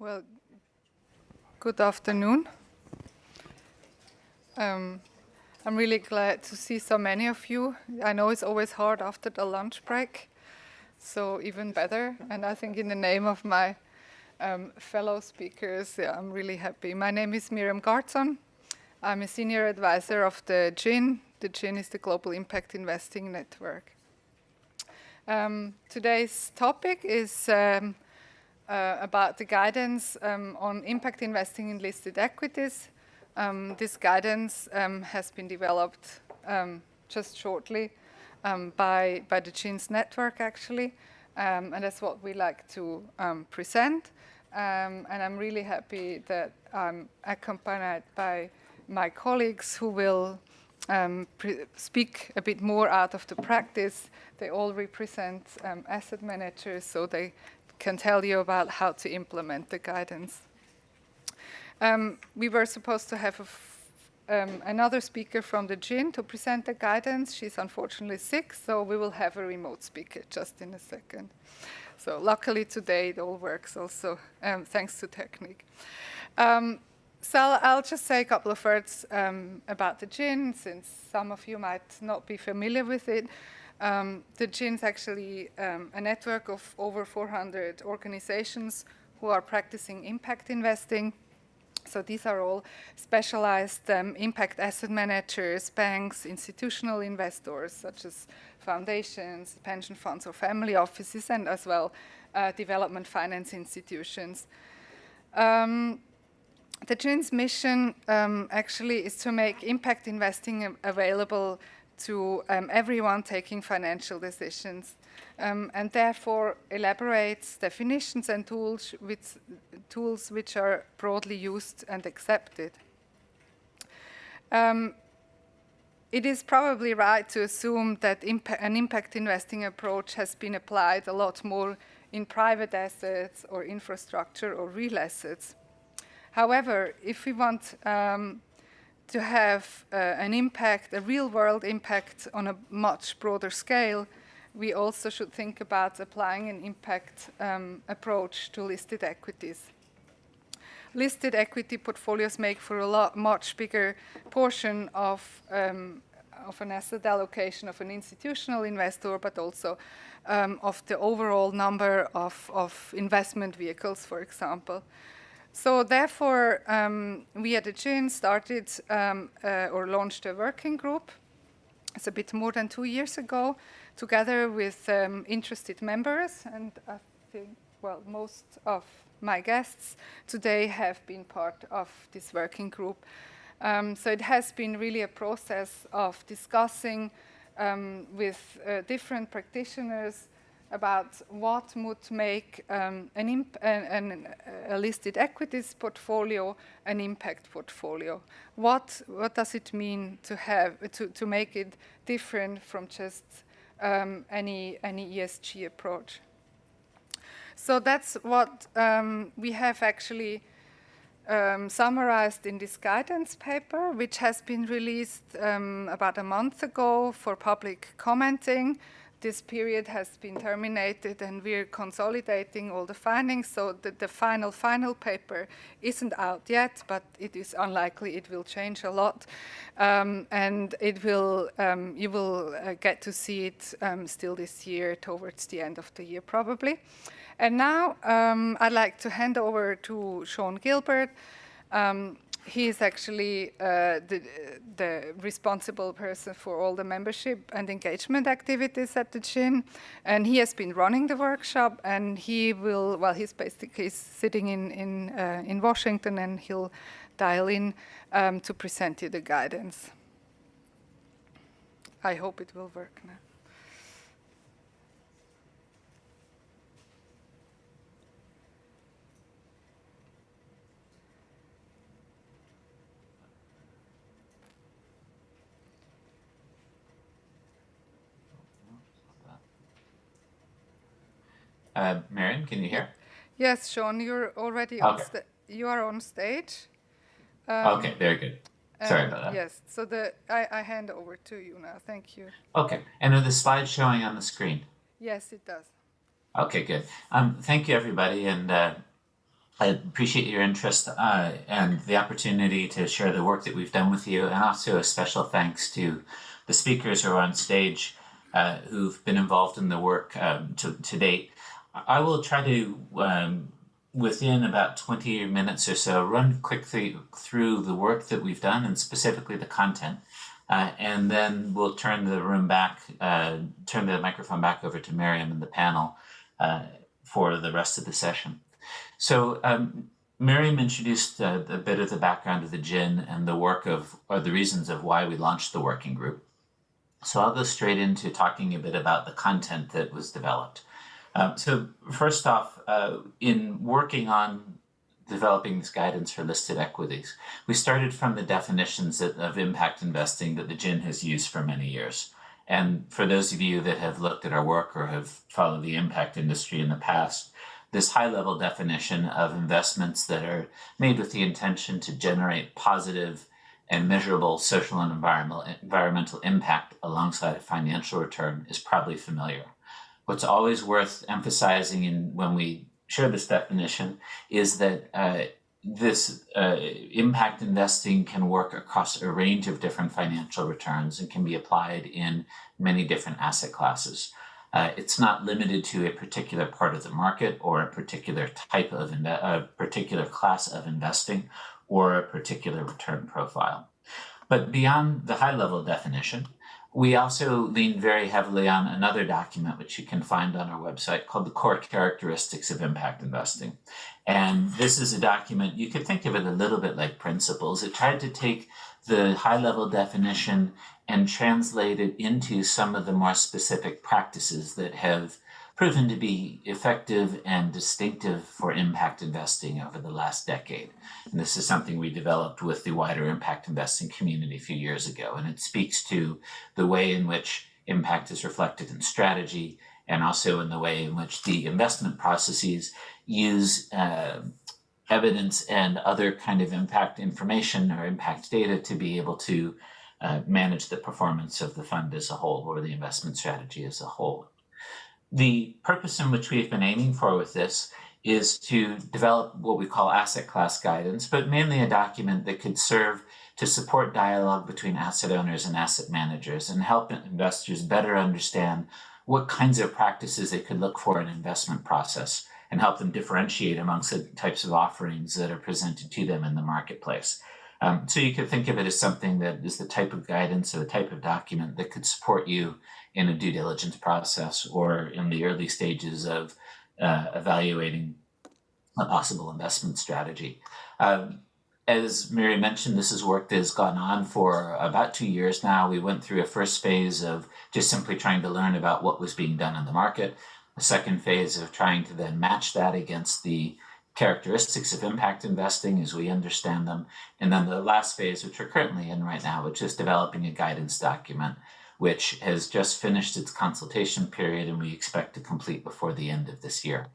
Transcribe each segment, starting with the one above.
Well, good afternoon. I'm really glad to see so many of you. I know it's always hard after the lunch break, so even better. And I think in the name of my fellow speakers, I'm really happy. My name is Miriam Gartzon. I'm a senior advisor of the GIIN. The GIIN is the Global Impact Investing Network. Today's topic is about the guidance on impact investing in listed equities. This guidance has been developed just shortly by the GIIN's network, actually, and that's what we like to present. And I'm really happy that I'm accompanied by my colleagues who will speak a bit more out of the practice. They all represent asset managers, so they can tell you about how to implement the guidance. We were supposed to have another speaker from the GIIN to present the guidance. She's unfortunately sick, so we will have a remote speaker just in a second. So luckily today it all works also, thanks to technique. So I'll just say a couple of words about the GIIN, since some of you might not be familiar with it. The GIIN is actually a network of over 400 organizations who are practicing impact investing. So these are all specialized impact asset managers, banks, institutional investors, such as foundations, pension funds, or family offices, and as well development finance institutions. The GIIN's mission actually is to make impact investing available to everyone taking financial decisions, and therefore elaborates definitions and tools which are broadly used and accepted. It is probably right to assume that an impact investing approach has been applied a lot more in private assets or infrastructure or real assets. However, if we want to have an impact, a real-world impact on a much broader scale, we also should think about applying an impact approach to listed equities. Listed equity portfolios make for a much bigger portion of an asset allocation of an institutional investor, but also of the overall number of investment vehicles, for example. So therefore, we at the GIIN started or launched a working group. It's a bit more than 2 years ago, together with interested members. And I think, well, most of my guests today have been part of this working group. So it has been really a process of discussing with different practitioners about what would make a listed equities portfolio an impact portfolio. What does it mean to make it different from just any ESG approach? So that's what we have actually summarized in this guidance paper, which has been released about a month ago for public commenting. This period has been terminated, and we're consolidating all the findings, so that the final paper isn't out yet, but it is unlikely it will change a lot, and it will you will get to see it still this year, towards the end of the year probably. And now I'd like to hand over to Sean Gilbert. He is actually the responsible person for all the membership and engagement activities at the GIIN, and he has been running the workshop, and he will, well, he's basically sitting in Washington, and he'll dial in to present you the guidance. I hope it will work now. Marion, can you hear? Yes, Sean, you're already you are on stage. Okay, very good. Sorry about that. Yes, so I hand over to you now. Thank you. Okay, and are the slides showing on the screen? Yes, it does. Okay, good. Thank you, everybody, and I appreciate your interest and the opportunity to share the work that we've done with you, and also a special thanks to the speakers who are on stage who've been involved in the work to date. I will try to, within about 20 minutes or so, run quickly through the work that we've done and specifically the content. And then we'll turn the microphone back over to Miriam and the panel for the rest of the session. So Miriam introduced a bit of the background of the GIIN and the the reasons of why we launched the working group. So I'll go straight into talking a bit about the content that was developed. So first off, in working on developing this guidance for listed equities, we started from the definitions of impact investing that the GIIN has used for many years. And for those of you that have looked at our work or have followed the impact industry in the past, this high-level definition of investments that are made with the intention to generate positive and measurable social and environmental impact alongside a financial return is probably familiar. What's always worth emphasizing when we share this definition is that this impact investing can work across a range of different financial returns and can be applied in many different asset classes. It's not limited to a particular part of the market or a particular type of a particular class of investing or a particular return profile. But beyond the high-level definition, we also lean very heavily on another document which you can find on our website called the Core Characteristics of Impact Investing. And this is a document, you could think of it a little bit like Principles. It tried to take the high-level definition and translate it into some of the more specific practices that have proven to be effective and distinctive for impact investing over the last decade. And this is something we developed with the wider impact investing community a few years ago. And it speaks to the way in which impact is reflected in strategy and also in the way in which the investment processes use evidence and other kind of impact information or impact data to be able to manage the performance of the fund as a whole or the investment strategy as a whole. The purpose in which we've been aiming for with this is to develop what we call asset class guidance, but mainly a document that could serve to support dialogue between asset owners and asset managers and help investors better understand what kinds of practices they could look for in an investment process and help them differentiate amongst the types of offerings that are presented to them in the marketplace. So you could think of it as something that is the type of guidance or the type of document that could support you in a due diligence process or in the early stages of evaluating a possible investment strategy. As Mary mentioned, this is work that has gone on for about 2 years now. We went through a first phase of just simply trying to learn about what was being done in the market, a second phase of trying to then match that against the characteristics of impact investing as we understand them, and then the last phase, which we're currently in right now, which is developing a guidance document, which has just finished its consultation period and we expect to complete before the end of this year.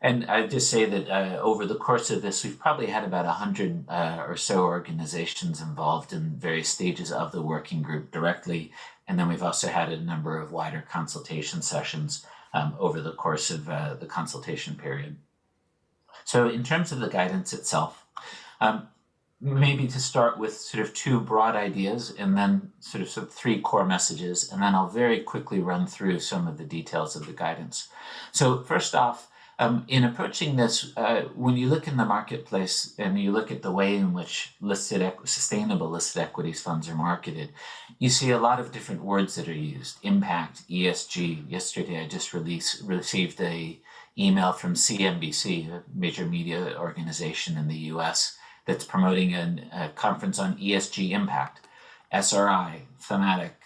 And I just say that over the course of this, we've probably had about 100 or so organizations involved in various stages of the working group directly. And then we've also had a number of wider consultation sessions over the course of the consultation period. So in terms of the guidance itself, maybe to start with sort of 2 broad ideas and then sort of 3 core messages, and then I'll very quickly run through some of the details of the guidance. So first off, in approaching this, when you look in the marketplace and you look at the way in which sustainable listed equities funds are marketed, you see a lot of different words that are used. Impact, ESG. Yesterday, I just received an email from CNBC, a major media organization in the US, that's promoting a conference on ESG impact, SRI, thematic.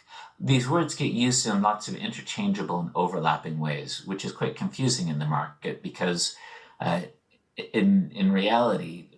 These words get used in lots of interchangeable and overlapping ways, which is quite confusing in the market because in reality,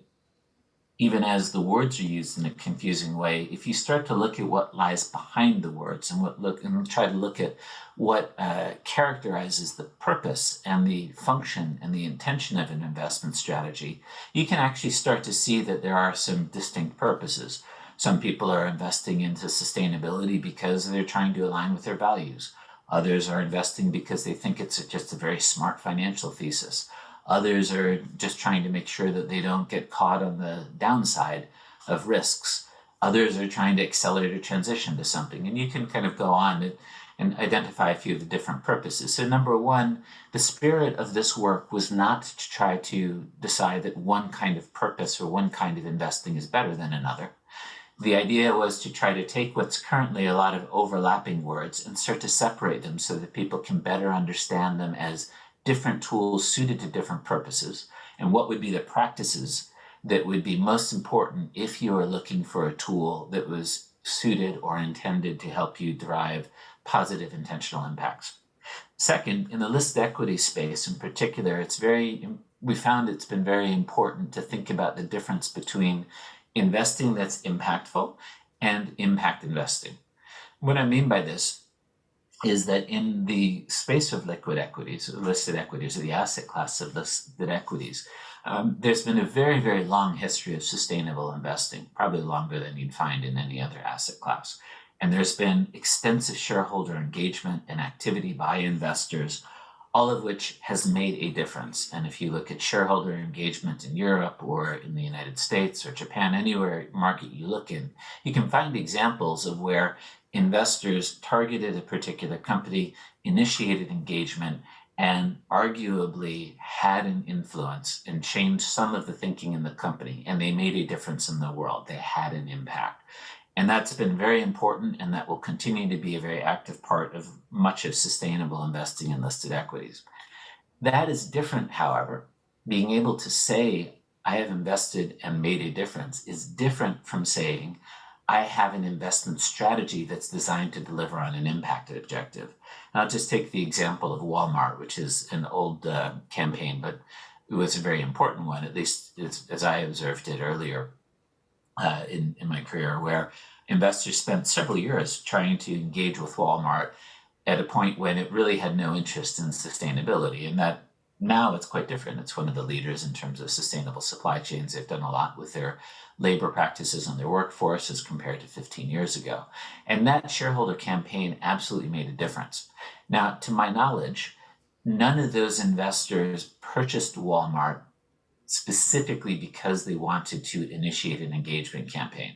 even as the words are used in a confusing way, if you start to look at what lies behind the words and try to look at what characterizes the purpose and the function and the intention of an investment strategy, you can actually start to see that there are some distinct purposes. Some people are investing into sustainability because they're trying to align with their values. Others are investing because they think it's just a very smart financial thesis. Others are just trying to make sure that they don't get caught on the downside of risks. Others are trying to accelerate a transition to something. And you can kind of go on and identify a few of the different purposes. So number one, the spirit of this work was not to try to decide that one kind of purpose or one kind of investing is better than another. The idea was to try to take what's currently a lot of overlapping words and start to separate them so that people can better understand them as different tools suited to different purposes, and what would be the practices that would be most important if you are looking for a tool that was suited or intended to help you drive positive intentional impacts. Second, in the listed equity space in particular, we found it's been very important to think about the difference between investing that's impactful and impact investing. What I mean by this is that in the space of liquid equities, listed equities, or the asset class of listed equities, there's been a very, very long history of sustainable investing, probably longer than you'd find in any other asset class. And there's been extensive shareholder engagement and activity by investors, all of which has made a difference. And if you look at shareholder engagement in Europe or in the United States or Japan, anywhere market you look in, you can find examples of where investors targeted a particular company, initiated engagement, and arguably had an influence and changed some of the thinking in the company, and they made a difference in the world. They had an impact. And that's been very important, and that will continue to be a very active part of much of sustainable investing in listed equities. That is different, however. Being able to say, I have invested and made a difference is different from saying, I have an investment strategy that's designed to deliver on an impact objective. And I'll just take the example of Walmart, which is an old campaign, but it was a very important one, at least as I observed it earlier in my career, where investors spent several years trying to engage with Walmart at a point when it really had no interest in sustainability. And that now it's quite different. It's one of the leaders in terms of sustainable supply chains. They've done a lot with their labor practices and their workforce as compared to 15 years ago. And that shareholder campaign absolutely made a difference. Now, to my knowledge, none of those investors purchased Walmart specifically because they wanted to initiate an engagement campaign.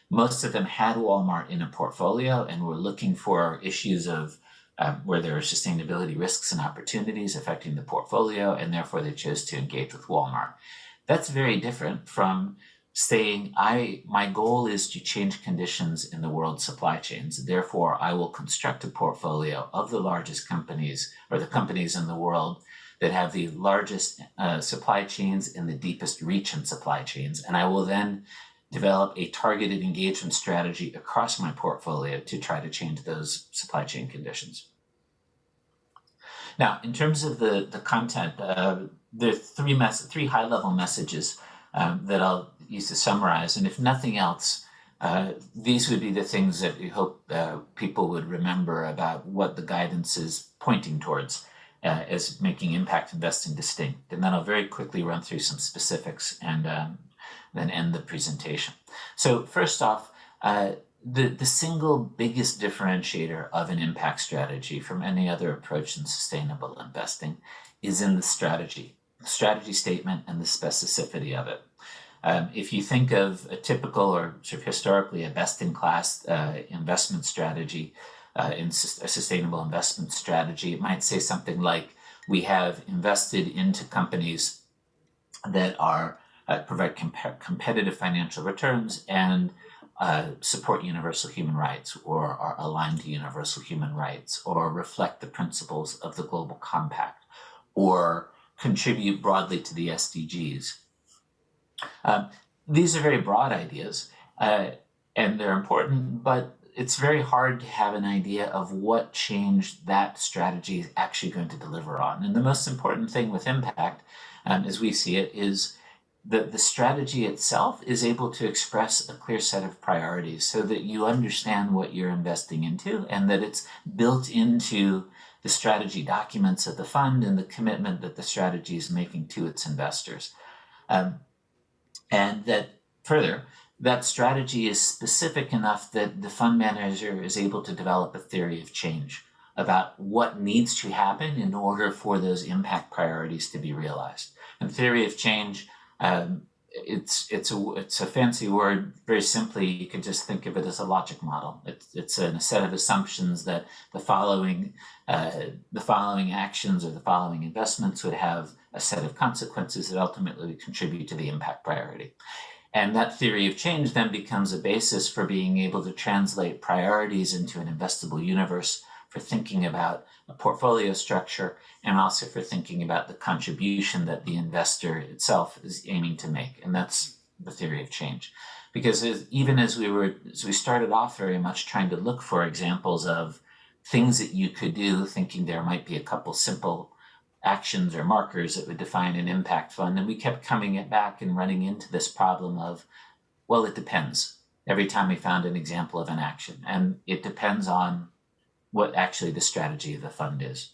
Most of them had Walmart in a portfolio and were looking for issues of where there are sustainability risks and opportunities affecting the portfolio, and therefore they chose to engage with Walmart. That's very different from saying, my goal is to change conditions in the world's supply chains. Therefore, I will construct a portfolio of the largest companies or the companies in the world that have the largest supply chains and the deepest reach in supply chains. And I will then develop a targeted engagement strategy across my portfolio to try to change those supply chain conditions. Now, in terms of the content, there are three high-level messages that I'll use to summarize. And if nothing else, these would be the things that we hope people would remember about what the guidance is pointing towards as making impact investing distinct. And then I'll very quickly run through some specifics and then end the presentation. So first off, the single biggest differentiator of an impact strategy from any other approach in sustainable investing is in the strategy statement and the specificity of it. If you think of a typical or sort of historically a best-in-class investment strategy, in a sustainable investment strategy, it might say something like, we have invested into companies that are provide competitive financial returns and support universal human rights, or are aligned to universal human rights, or reflect the principles of the Global Compact, or contribute broadly to the SDGs. These are very broad ideas, and they're important, but it's very hard to have an idea of what change that strategy is actually going to deliver on. And the most important thing with impact, as we see it, is that the strategy itself is able to express a clear set of priorities so that you understand what you're investing into, and that it's built into the strategy documents of the fund and the commitment that the strategy is making to its investors. And that further, that strategy is specific enough that the fund manager is able to develop a theory of change about what needs to happen in order for those impact priorities to be realized. And theory of change, it's a fancy word. Very simply, you could just think of it as a logic model. It's a set of assumptions that the following actions or the following investments would have a set of consequences that ultimately contribute to the impact priority. And that theory of change then becomes a basis for being able to translate priorities into an investable universe, for thinking about a portfolio structure, and also for thinking about the contribution that the investor itself is aiming to make. And that's the theory of change. Because even as we started off very much trying to look for examples of things that you could do, thinking there might be a couple simple actions or markers that would define an impact fund, and we kept coming back and running into this problem of, well, it depends. Every time we found an example of an action, and it depends on what actually the strategy of the fund is.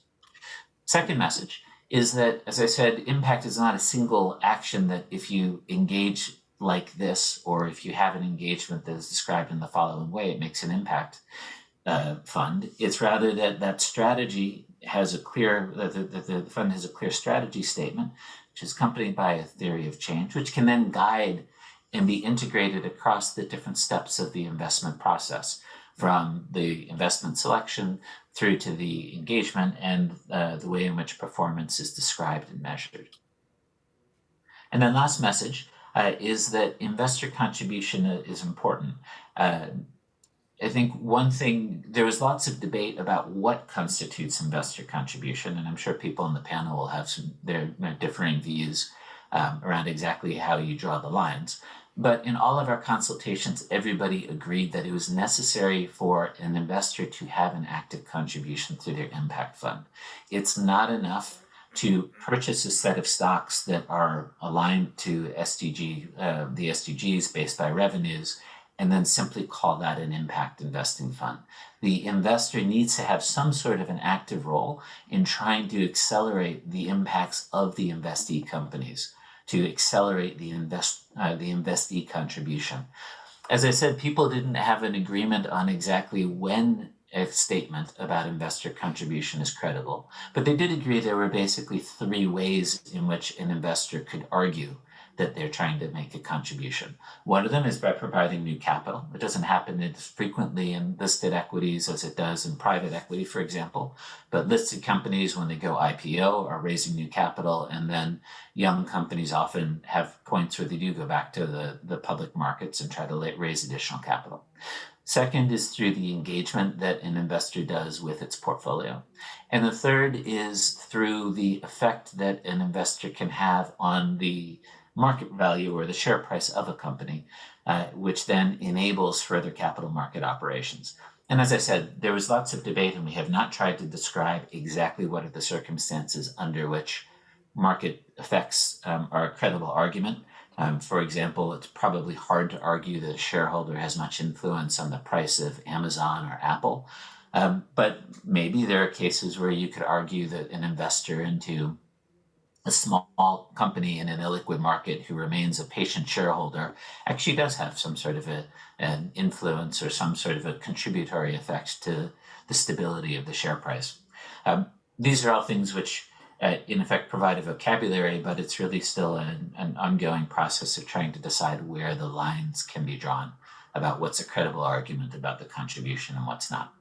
Second message is that, as I said, impact is not a single action that if you engage like this, or if you have an engagement that is described in the following way, it makes an impact fund. It's rather that strategy has a clear, the fund has a clear strategy statement, which is accompanied by a theory of change, which can then guide and be integrated across the different steps of the investment process, from the investment selection through to the engagement and the way in which performance is described and measured. And then last message is that investor contribution is important. I think one thing, there was lots of debate about what constitutes investor contribution, and I'm sure people on the panel will have their differing views around exactly how you draw the lines. But in all of our consultations, everybody agreed that it was necessary for an investor to have an active contribution through their impact fund. It's not enough to purchase a set of stocks that are aligned to the SDGs based by revenues, and then simply call that an impact investing fund. The investor needs to have some sort of an active role in trying to accelerate the impacts of the investee companies, to accelerate the investee contribution. As I said, people didn't have an agreement on exactly when a statement about investor contribution is credible, but they did agree there were basically three ways in which an investor could argue that they're trying to make a contribution. One of them is by providing new capital. It doesn't happen as frequently in listed equities as it does in private equity, for example, but listed companies, when they go IPO, are raising new capital, and then young companies often have points where they do go back to the public markets and try to raise additional capital. Second is through the engagement that an investor does with its portfolio. And the third is through the effect that an investor can have on the market value or the share price of a company, which then enables further capital market operations. And as I said, there was lots of debate, and we have not tried to describe exactly what are the circumstances under which market effects are a credible argument. For example, it's probably hard to argue that a shareholder has much influence on the price of Amazon or Apple. But maybe there are cases where you could argue that an investor into a small company in an illiquid market who remains a patient shareholder actually does have some sort of an influence or some sort of a contributory effect to the stability of the share price. These are all things which in effect provide a vocabulary, but it's really still an ongoing process of trying to decide where the lines can be drawn about what's a credible argument about the contribution and what's not.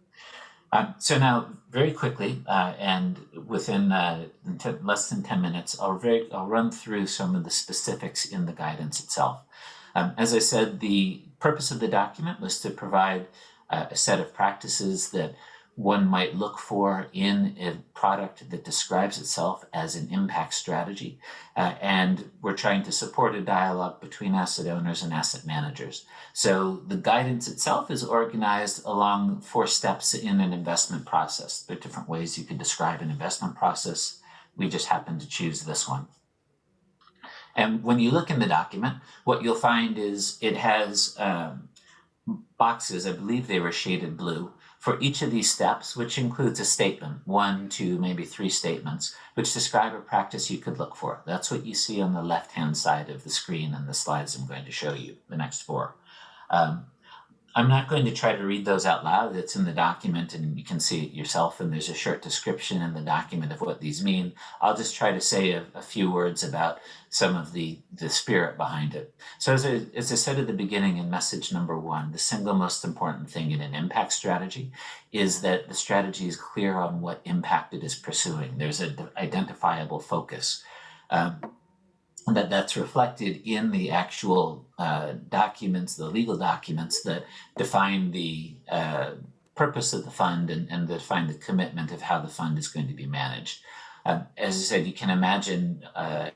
So now, very quickly, and within less than 10 minutes, I'll run through some of the specifics in the guidance itself. As I said, the purpose of the document was to provide a set of practices that one might look for in a product that describes itself as an impact strategy. And we're trying to support a dialogue between asset owners and asset managers. So the guidance itself is organized along 4 steps in an investment process. There are different ways you could describe an investment process. We just happen to choose this one. And when you look in the document, what you'll find is it has boxes, I believe they were shaded blue, for each of these steps, which includes a statement, 1, 2, maybe 3 statements, which describe a practice you could look for. That's what you see on the left-hand side of the screen in the slides I'm going to show you, the next 4. I'm not going to try to read those out loud. It's in the document and you can see it yourself, and there's a short description in the document of what these mean. I'll just try to say a few words about some of the spirit behind it. So as I said at the beginning in message number 1, the single most important thing in an impact strategy is that the strategy is clear on what impact it is pursuing. There's an identifiable focus. That's reflected in the actual documents, the legal documents that define the purpose of the fund and define the commitment of how the fund is going to be managed. As I said, you can imagine, I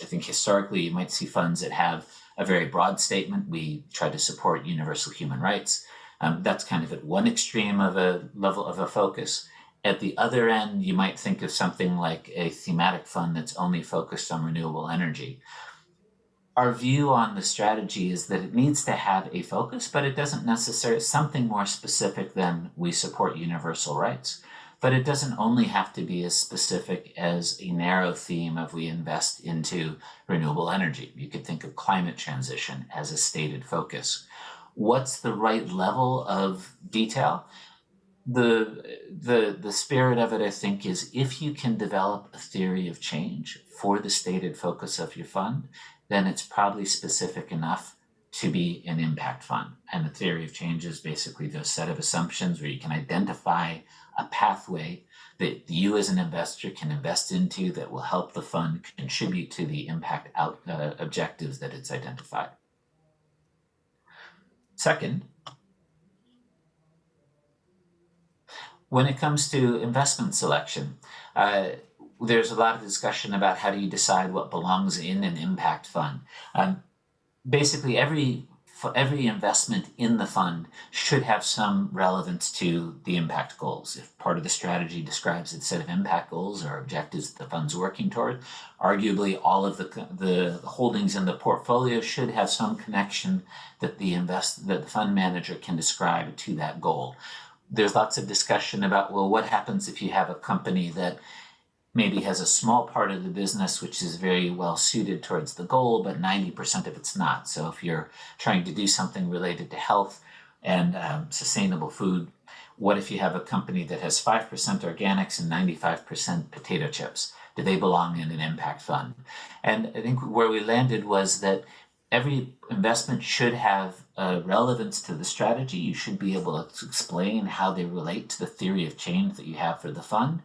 think historically you might see funds that have a very broad statement. We try to support universal human rights. That's kind of at one extreme of a level of a focus. At the other end, you might think of something like a thematic fund that's only focused on renewable energy. Our view on the strategy is that it needs to have a focus, but it doesn't necessarily, something more specific than we support universal rights. But it doesn't only have to be as specific as a narrow theme of we invest into renewable energy. You could think of climate transition as a stated focus. What's the right level of detail? The spirit of it, I think, is if you can develop a theory of change for the stated focus of your fund, then it's probably specific enough to be an impact fund. And the theory of change is basically the set of assumptions where you can identify a pathway that you as an investor can invest into that will help the fund contribute to the impact objectives that it's identified. Second, when it comes to investment selection, there's a lot of discussion about how do you decide what belongs in an impact fund. Basically, every investment in the fund should have some relevance to the impact goals. If part of the strategy describes a set of impact goals or objectives that the fund's working toward, arguably all of the holdings in the portfolio should have some connection that the fund manager can describe to that goal. There's lots of discussion about, well, what happens if you have a company that maybe has a small part of the business which is very well suited towards the goal, but 90% of it's not. So if you're trying to do something related to health and sustainable food, what if you have a company that has 5% organics and 95% potato chips? Do they belong in an impact fund? And I think where we landed was that every investment should have relevance to the strategy. You should be able to explain how they relate to the theory of change that you have for the fund.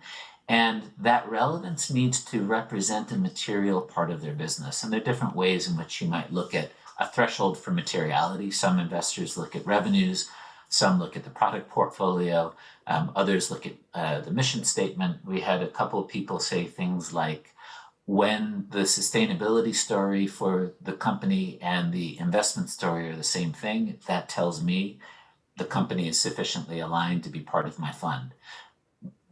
And that relevance needs to represent a material part of their business. And there are different ways in which you might look at a threshold for materiality. Some investors look at revenues, some look at the product portfolio, others look at the mission statement. We had a couple of people say things like, when the sustainability story for the company and the investment story are the same thing, that tells me the company is sufficiently aligned to be part of my fund.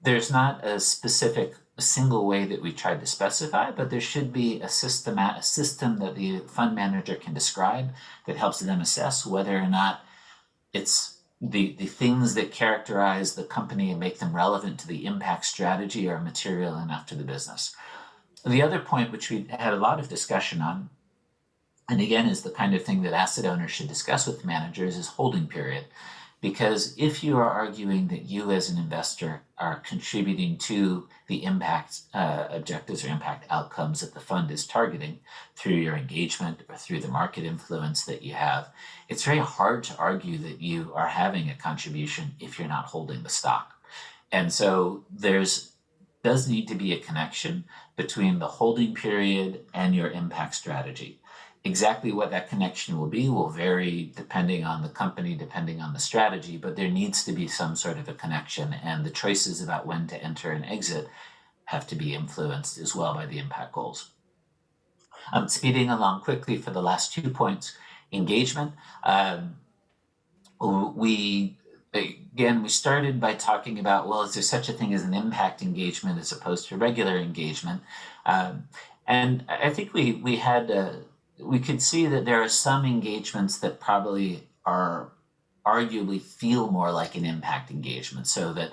There's not a single way that we tried to specify, but there should be a system that the fund manager can describe that helps them assess whether or not it's the things that characterize the company and make them relevant to the impact strategy are material enough to the business. The other point, which we had a lot of discussion on, and again is the kind of thing that asset owners should discuss with managers, is holding period. Because if you are arguing that you as an investor are contributing to the impact objectives or impact outcomes that the fund is targeting through your engagement or through the market influence that you have, it's very hard to argue that you are having a contribution if you're not holding the stock. And so does need to be a connection between the holding period and your impact strategy. Exactly what that connection will be will vary depending on the company, depending on the strategy, but there needs to be some sort of a connection, and the choices about when to enter and exit have to be influenced as well by the impact goals. Speeding along quickly for the last 2 points, engagement. We started by talking about, well, is there such a thing as an impact engagement as opposed to regular engagement? And I think we could see that there are some engagements that probably are arguably feel more like an impact engagement. So that,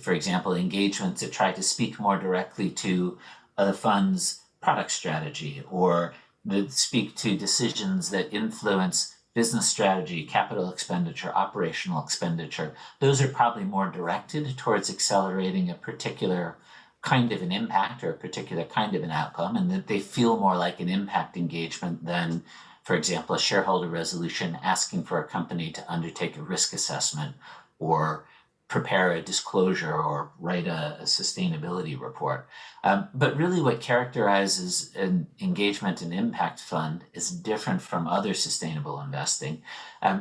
for example, engagements that try to speak more directly to the fund's product strategy, or that speak to decisions that influence business strategy, capital expenditure, operational expenditure, those are probably more directed towards accelerating a particular kind of an impact or a particular kind of an outcome, and that they feel more like an impact engagement than, for example, a shareholder resolution asking for a company to undertake a risk assessment or prepare a disclosure or write a sustainability report. But really what characterizes an engagement and impact fund is different from other sustainable investing,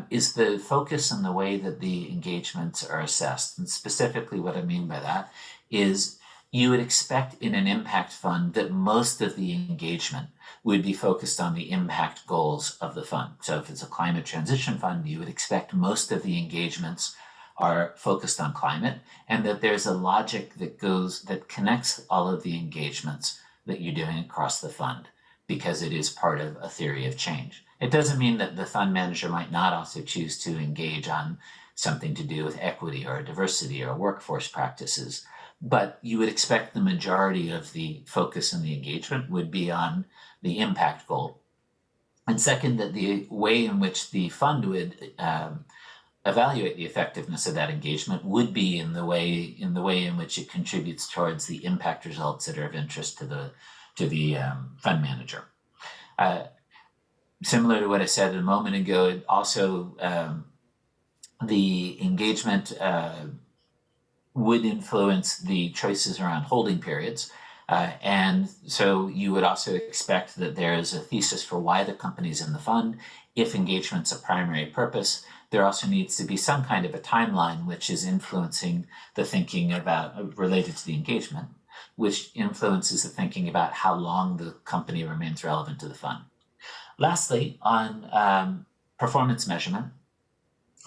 is the focus and the way that the engagements are assessed. And specifically what I mean by that is you would expect in an impact fund that most of the engagement would be focused on the impact goals of the fund. So if it's a climate transition fund, you would expect most of the engagements are focused on climate, and that there's a logic that connects all of the engagements that you're doing across the fund, because it is part of a theory of change. It doesn't mean that the fund manager might not also choose to engage on something to do with equity or diversity or workforce practices, but you would expect the majority of the focus and the engagement would be on the impact goal. And second, that the way in which the fund would evaluate the effectiveness of that engagement would be in the way in which it contributes towards the impact results that are of interest to the fund manager. Similar to what I said a moment ago, it also the engagement would influence the choices around holding periods. And so you would also expect that there is a thesis for why the company's in the fund. If engagement's a primary purpose, there also needs to be some kind of a timeline which is influencing the thinking about related to the engagement, which influences the thinking about how long the company remains relevant to the fund. Lastly, on performance measurement,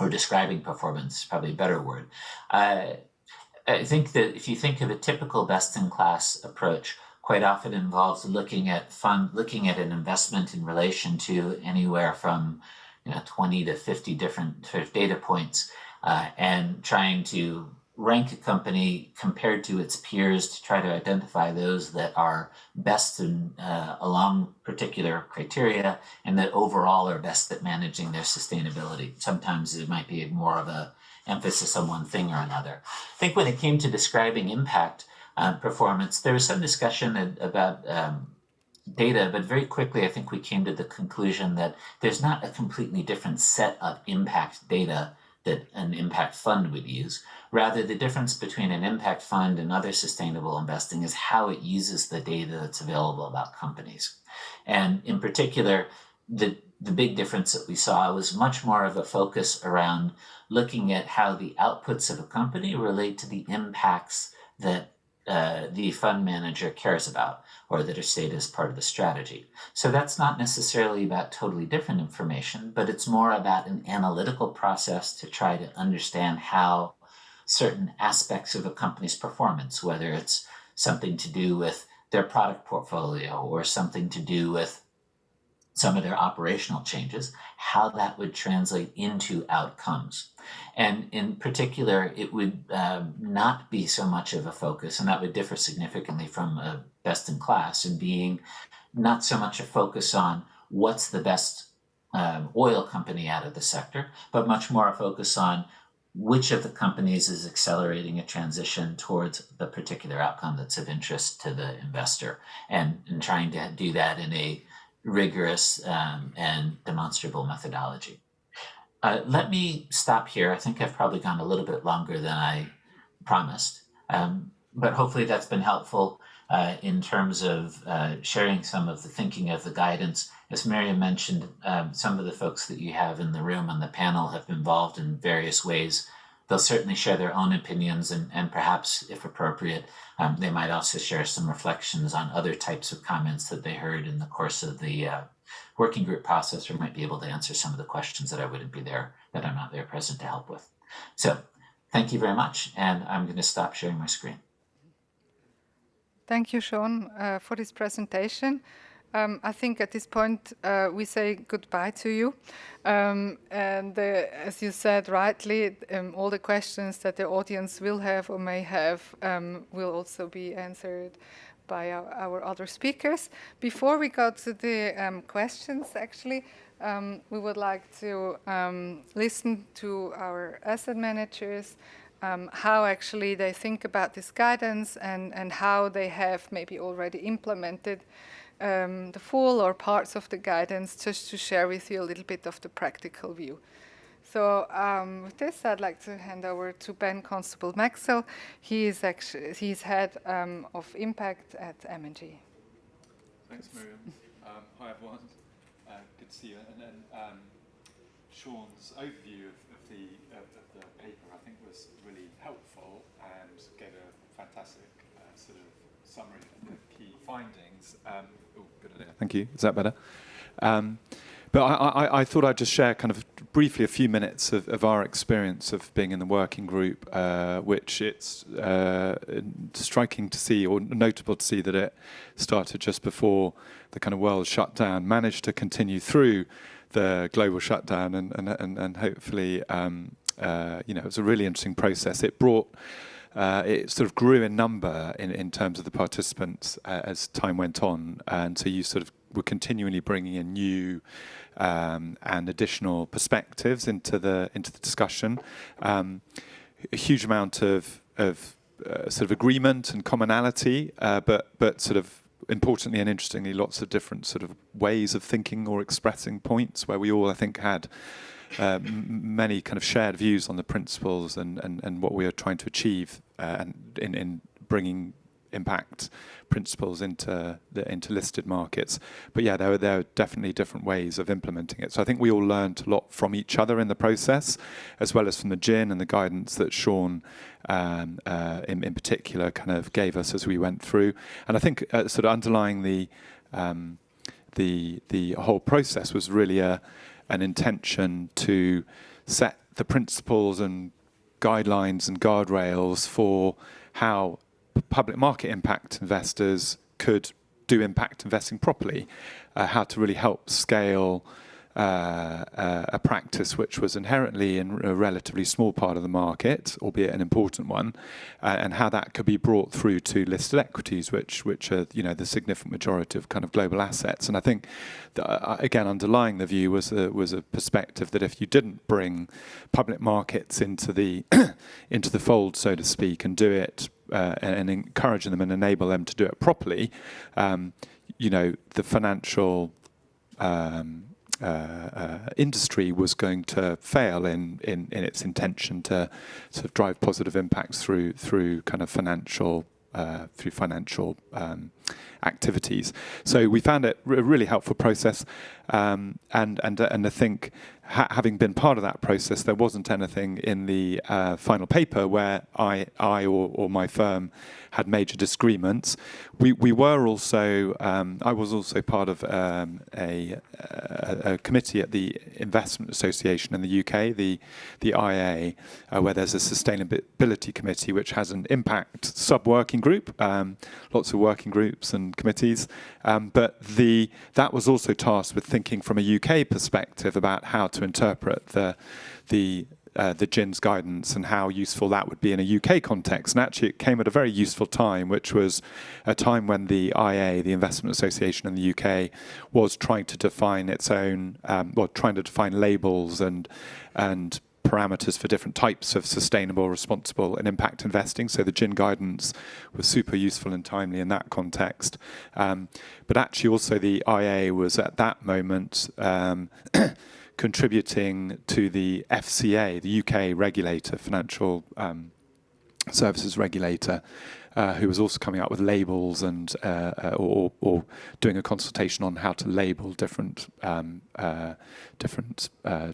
or describing performance, probably a better word. I think that if you think of a typical best-in-class approach, quite often involves looking at an investment in relation to anywhere from 20 to 50 different sort of data points, and trying to rank a company compared to its peers to try to identify those that are best along particular criteria and that overall are best at managing their sustainability. Sometimes it might be more of a emphasis on one thing or another. I think when it came to describing impact performance, there was some discussion about data, but very quickly I think we came to the conclusion that there's not a completely different set of impact data that an impact fund would use. Rather, the difference between an impact fund and other sustainable investing is how it uses the data that's available about companies. And in particular, the big difference that we saw was much more of a focus around looking at how the outputs of a company relate to the impacts that the fund manager cares about, or that are stated as part of the strategy. So that's not necessarily about totally different information, but it's more about an analytical process to try to understand how certain aspects of a company's performance, whether it's something to do with their product portfolio or something to do with some of their operational changes, how that would translate into outcomes. And in particular, it would not be so much of a focus, and that would differ significantly from a best in class, in being not so much a focus on what's the best oil company out of the sector, but much more a focus on which of the companies is accelerating a transition towards the particular outcome that's of interest to the investor, and trying to do that in a rigorous and demonstrable methodology. Let me stop here. I think I've probably gone a little bit longer than I promised, but hopefully that's been helpful in terms of sharing some of the thinking of the guidance. As Miriam mentioned, some of the folks that you have in the room on the panel have been involved in various ways. They'll certainly share their own opinions, and perhaps, if appropriate, they might also share some reflections on other types of comments that they heard in the course of the working group process, or might be able to answer some of the questions that I'm not there present to help with. So thank you very much, and I'm going to stop sharing my screen. Thank you, Sean, for this presentation. I think at this point we say goodbye to you. And as you said rightly, all the questions that the audience will have or may have will also be answered by our other speakers. Before we go to the questions, actually, we would like to listen to our asset managers, how actually they think about this guidance and how they have maybe already implemented the full or parts of the guidance, just to share with you a little bit of the practical view. So with this, I'd like to hand over to Ben Constable-Maxwell. He's head of impact at M&G. Thanks, Miriam. Hi, everyone. Good to see you. And then Sean's overview of the paper, I think, was really helpful and gave a fantastic sort of summary of the key findings. Good idea. Thank you. Is that better? But I thought I'd just share kind of briefly a few minutes of our experience of being in the working group, which it's striking to see, or notable to see, that it started just before the kind of world shutdown, managed to continue through the global shutdown, and hopefully, it was a really interesting process. It brought it sort of grew in number in terms of the participants as time went on, and so you sort of were continually bringing in new and additional perspectives into the discussion. A huge amount of sort of agreement and commonality, but sort of importantly and interestingly, lots of different sort of ways of thinking or expressing points, where we all, I think, had many kind of shared views on the principles and what we are trying to achieve, and in bringing impact principles into listed markets. But yeah, there are definitely different ways of implementing it. So I think we all learned a lot from each other in the process, as well as from the GIIN and the guidance that Sean in particular kind of gave us as we went through. And I think sort of underlying the whole process was really an intention to set the principles and guidelines and guardrails for how public market impact investors could do impact investing properly, how to really help scale a practice which was inherently in a relatively small part of the market, albeit an important one, and how that could be brought through to listed equities, which are the significant majority of kind of global assets. And I think again, underlying the view was a perspective that if you didn't bring public markets into the into the fold, so to speak, and do it and encouraging them and enable them to do it properly, the financial industry was going to fail in its intention to sort of drive positive impacts through kind of financial activities. So we found it a really helpful process, and I think having been part of that process, there wasn't anything in the final paper where I or my firm had major disagreements. We were also I was also part of a committee at the Investment Association in the UK, the IA, where there's a sustainability committee which has an impact sub-working group, lots of working groups and committees, but that was also tasked with thinking from a UK perspective about how to interpret the GIIN's guidance and how useful that would be in a UK context. And actually it came at a very useful time, which was a time when the IA, the Investment Association in the UK, was trying to define its own, trying to define labels and parameters for different types of sustainable, responsible and impact investing. So the GIIN guidance was super useful and timely in that context. But actually also the IA was at that moment contributing to the FCA, the UK regulator, financial services regulator, who was also coming up with labels and or doing a consultation on how to label different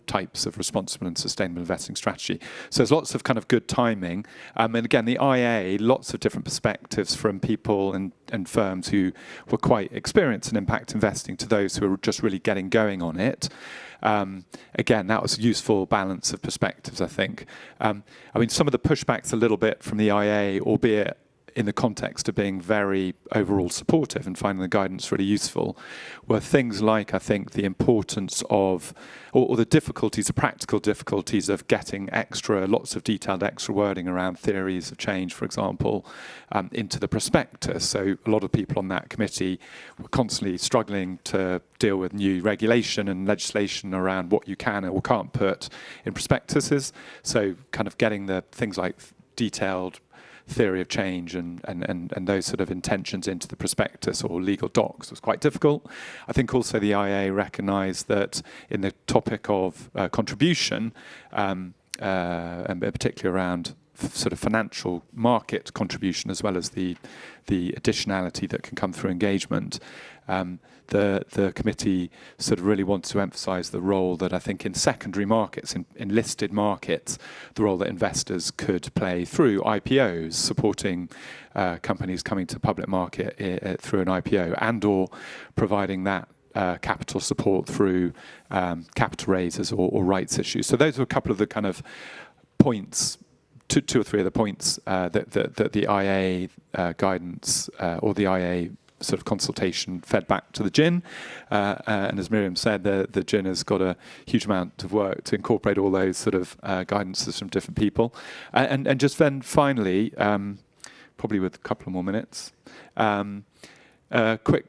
types of responsible and sustainable investing strategy. So there's lots of kind of good timing, and again the IA, lots of different perspectives from people and firms who were quite experienced in impact investing to those who were just really getting going on it. Again, that was a useful balance of perspectives, I think. I mean, some of the pushbacks a little bit from the IA, albeit in the context of being very overall supportive and finding the guidance really useful, were things like, I think, the importance of, or the difficulties, the practical difficulties of getting lots of detailed extra wording around theories of change, for example, into the prospectus. So a lot of people on that committee were constantly struggling to deal with new regulation and legislation around what you can or can't put in prospectuses. So kind of getting the things like detailed theory of change and those sort of intentions into the prospectus or legal docs was quite difficult. I think also the IA recognised that in the topic of contribution, and particularly around sort of financial market contribution as well as the additionality that can come through engagement, the committee sort of really wants to emphasise the role that I think in secondary markets, in listed markets, the role that investors could play through IPOs, supporting companies coming to public market through an IPO, and or providing that capital support through capital raises or rights issues. So those are a couple of the kind of points, two or three of the points that the IA guidance or the IA sort of consultation fed back to the GIIN. And as Miriam said, the GIIN has got a huge amount of work to incorporate all those sort of guidances from different people. And just then finally, probably with a couple of more minutes, a quick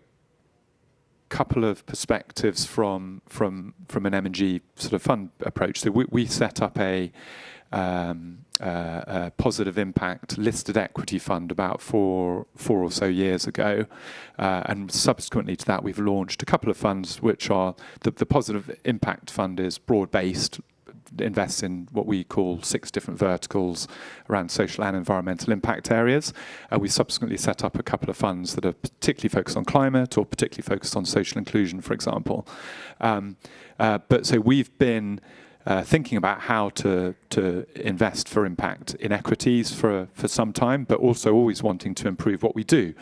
couple of perspectives from an M&G sort of fund approach. So we set up a positive impact listed equity fund about four or so years ago, and subsequently to that we've launched a couple of funds which are the positive impact fund is broad-based, invests in what we call 6 different verticals around social and environmental impact areas. We subsequently set up a couple of funds that are particularly focused on climate or particularly focused on social inclusion, for example. But so we've been thinking about how to invest for impact in equities for some time, but also always wanting to improve what we do.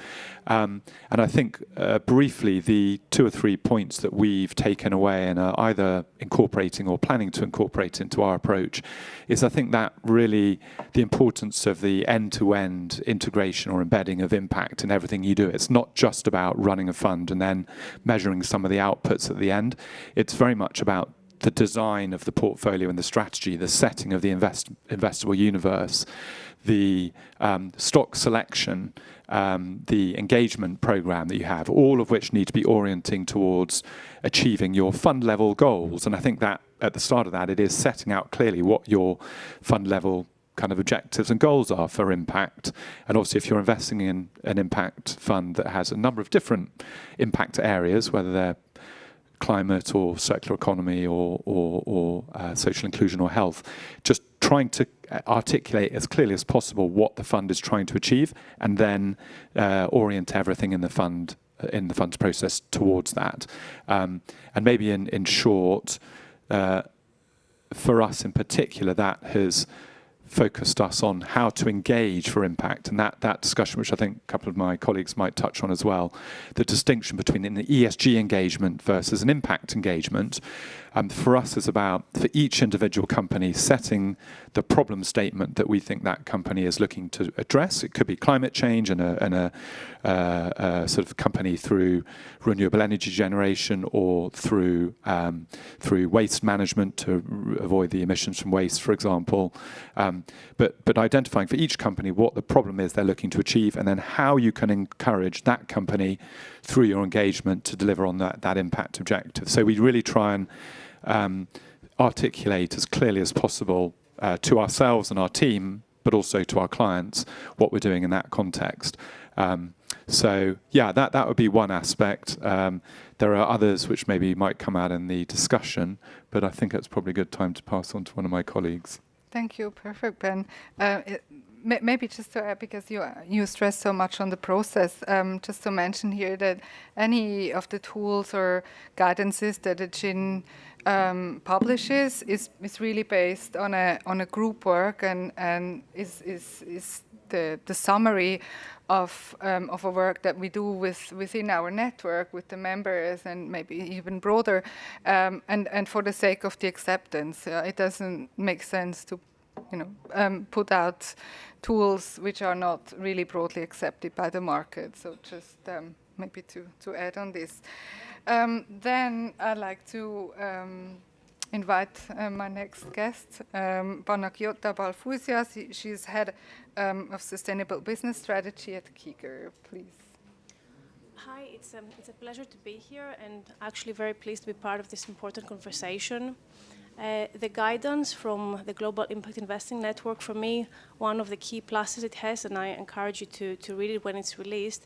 And I think briefly the 2 or 3 points that we've taken away and are either incorporating or planning to incorporate into our approach is, I think, that really the importance of the end-to-end integration or embedding of impact in everything you do. It's not just about running a fund and then measuring some of the outputs at the end. It's very much about the design of the portfolio and the strategy, the setting of the investable universe, the stock selection, the engagement program that you have, all of which need to be orienting towards achieving your fund level goals. And I think that at the start of that, it is setting out clearly what your fund level kind of objectives and goals are for impact. And obviously, if you're investing in an impact fund that has a number of different impact areas, whether they're climate or circular economy or social inclusion or health, just trying to articulate as clearly as possible what the fund is trying to achieve, and then orient everything in the fund's process towards that. And maybe in short, for us in particular, that has focused us on how to engage for impact, and that discussion, which I think a couple of my colleagues might touch on as well, the distinction between an ESG engagement versus an impact engagement, for us is about, for each individual company, setting the problem statement that we think that company is looking to address. It could be climate change and a sort of company through renewable energy generation or through waste management to avoid the emissions from waste, for example. But identifying for each company what the problem is they're looking to achieve, and then how you can encourage that company through your engagement to deliver on that impact objective. So we really try and articulate as clearly as possible to ourselves and our team, but also to our clients, what we're doing in that context. So yeah, that would be one aspect. There are others which maybe might come out in the discussion, but I think it's probably a good time to pass on to one of my colleagues. Thank you. Perfect, Ben. Maybe just to add, because you stress so much on the process, just to mention here that any of the tools or guidances that the GIIN publishes is really based on a group work and is the summary of a work that we do within our network with the members and maybe even broader, and for the sake of the acceptance, it doesn't make sense to put out tools which are not really broadly accepted by the market. So just maybe to add on this. Then I'd like to invite my next guest, Panagiota Balfousia. She's head of sustainable business strategy at Kiger. Please. Hi, it's a pleasure to be here and actually very pleased to be part of this important conversation. The guidance from the Global Impact Investing Network, for me, one of the key pluses it has, and I encourage you to read it when it's released,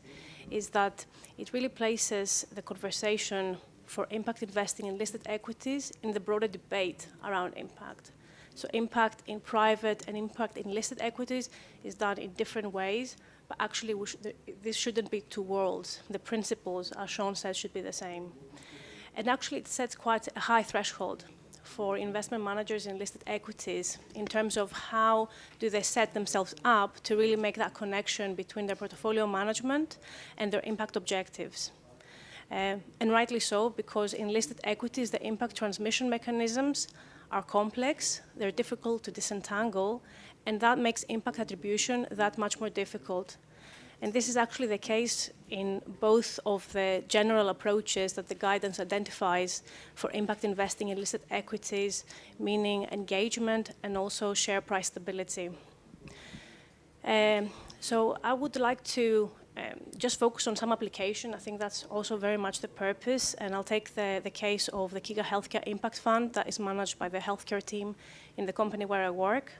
is that it really places the conversation for impact investing in listed equities in the broader debate around impact. So impact in private and impact in listed equities is done in different ways, but actually this shouldn't be two worlds. The principles, as Sean said, should be the same. And actually it sets quite a high threshold for investment managers in listed equities in terms of how do they set themselves up to really make that connection between their portfolio management and their impact objectives. And rightly so, because in listed equities, the impact transmission mechanisms are complex, they're difficult to disentangle, and that makes impact attribution that much more difficult. And this is actually the case in both of the general approaches that the guidance identifies for impact investing in listed equities, meaning engagement and also share price stability. So I would like to just focus on some application. I think that's also very much the purpose, and I'll take the case of the Kiga Healthcare Impact Fund that is managed by the healthcare team in the company where I work.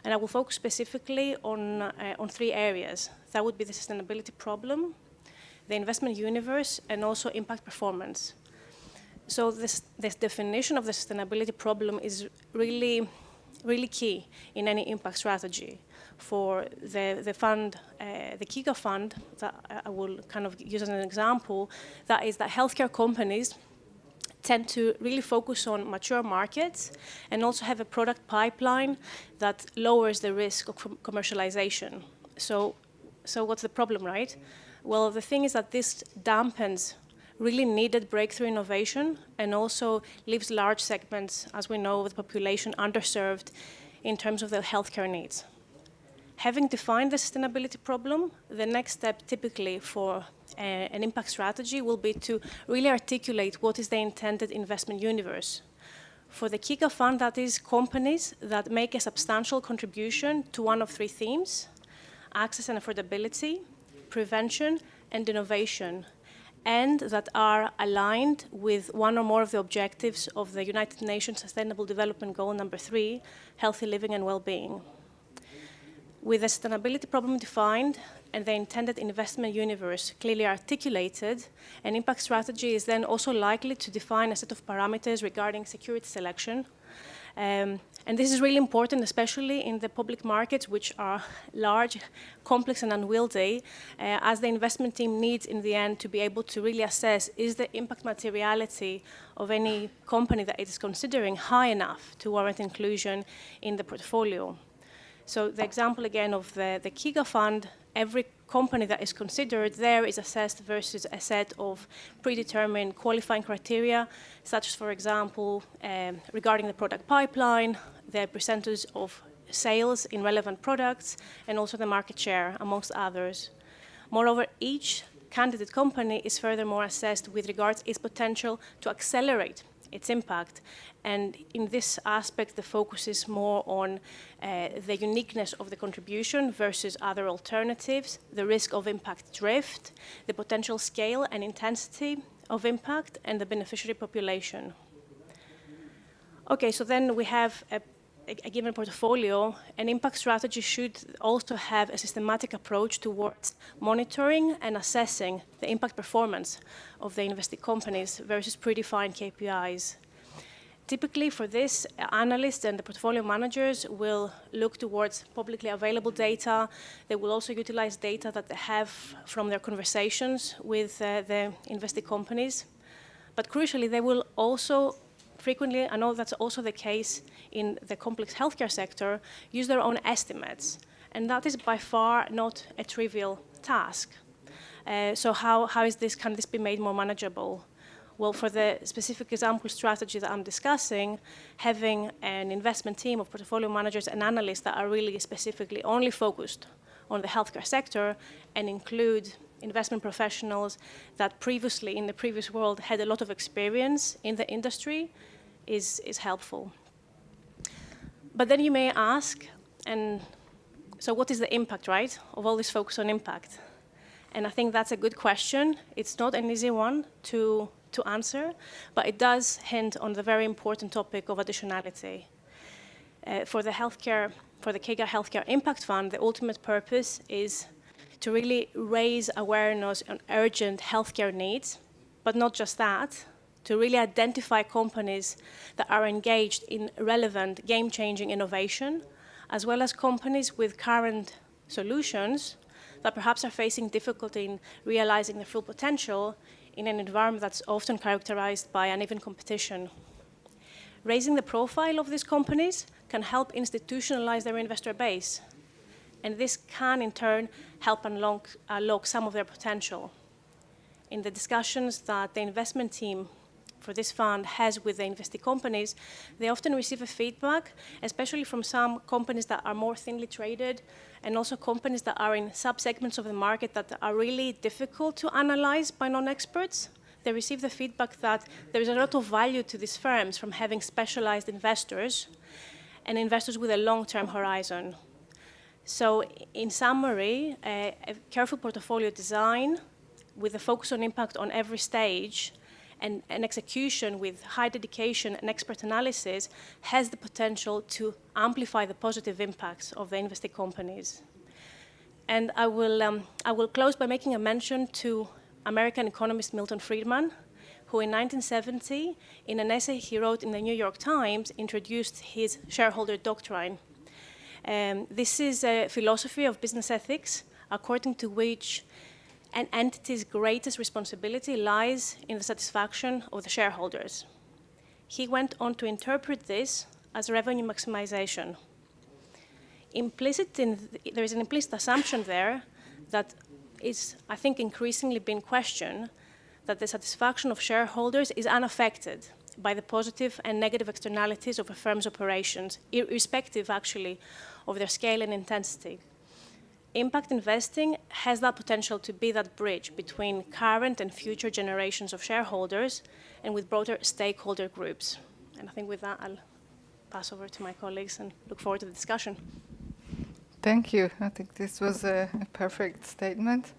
And I will focus specifically on three areas. That would be the sustainability problem, the investment universe, and also impact performance. So this definition of the sustainability problem is really key in any impact strategy. For the fund, the Kiga fund, that I will kind of use as an example, that is that healthcare companies tend to really focus on mature markets and also have a product pipeline that lowers the risk of commercialization. So what's the problem, right? Well, the thing is that this dampens really needed breakthrough innovation and also leaves large segments, as we know, of the population underserved in terms of their healthcare needs. Having defined the sustainability problem, the next step typically for an impact strategy will be to really articulate what is the intended investment universe. For the Kiga fund, that is companies that make a substantial contribution to one of three themes: access and affordability, prevention, and innovation, and that are aligned with one or more of the objectives of the United Nations Sustainable Development Goal number 3, healthy living and well-being. With the sustainability problem defined and the intended investment universe clearly articulated, an impact strategy is then also likely to define a set of parameters regarding security selection. And this is really important, especially in the public markets, which are large, complex, and unwieldy, as the investment team needs, in the end, to be able to really assess, is the impact materiality of any company that it is considering high enough to warrant inclusion in the portfolio? So the example, again, of the Kiga fund, every company that is considered there is assessed versus a set of predetermined qualifying criteria, such as, for example, regarding the product pipeline, the percentage of sales in relevant products, and also the market share, amongst others. Moreover, each candidate company is furthermore assessed with regards to its potential to accelerate its impact. And in this aspect, the focus is more on the uniqueness of the contribution versus other alternatives, the risk of impact drift, the potential scale and intensity of impact, and the beneficiary population. Okay, so then we have a given portfolio. An impact strategy should also have a systematic approach towards monitoring and assessing the impact performance of the invested companies versus predefined KPIs. Typically for this, analysts and the portfolio managers will look towards publicly available data. They will also utilize data that they have from their conversations with the invested companies. But crucially, they will also frequently, I know that's also the case in the complex healthcare sector, use their own estimates. And that is by far not a trivial task. So how is this, can this be made more manageable? Well, for the specific example strategy that I'm discussing, having an investment team of portfolio managers and analysts that are really specifically only focused on the healthcare sector and include investment professionals that previously, in the previous world, had a lot of experience in the industry is helpful. But then you may ask, and so what is the impact, right, of all this focus on impact? And I think that's a good question. It's not an easy one to answer, but it does hint on the very important topic of additionality. For the KIGA Healthcare Impact Fund, the ultimate purpose is to really raise awareness on urgent healthcare needs, but not just that, to really identify companies that are engaged in relevant, game-changing innovation, as well as companies with current solutions that perhaps are facing difficulty in realizing their full potential in an environment that's often characterized by uneven competition. Raising the profile of these companies can help institutionalize their investor base, and this can, in turn, help unlock some of their potential. In the discussions that the investment team for this fund has with the investee companies, they often receive a feedback, especially from some companies that are more thinly traded, and also companies that are in sub-segments of the market that are really difficult to analyze by non-experts. They receive the feedback that there is a lot of value to these firms from having specialized investors and investors with a long-term horizon. So in summary, a careful portfolio design with a focus on impact on every stage and an execution with high dedication and expert analysis has the potential to amplify the positive impacts of the investee companies. And I will close by making a mention to American economist Milton Friedman, who in 1970, in an essay he wrote in the New York Times, introduced his shareholder doctrine. This is a philosophy of business ethics, according to which an entity's greatest responsibility lies in the satisfaction of the shareholders. He went on to interpret this as revenue maximization. There is an implicit assumption there that is, I think, increasingly being questioned, that the satisfaction of shareholders is unaffected by the positive and negative externalities of a firm's operations, irrespective, actually, of their scale and intensity. Impact investing has that potential to be that bridge between current and future generations of shareholders and with broader stakeholder groups. And I think with that, I'll pass over to my colleagues and look forward to the discussion. Thank you. I think this was a perfect statement.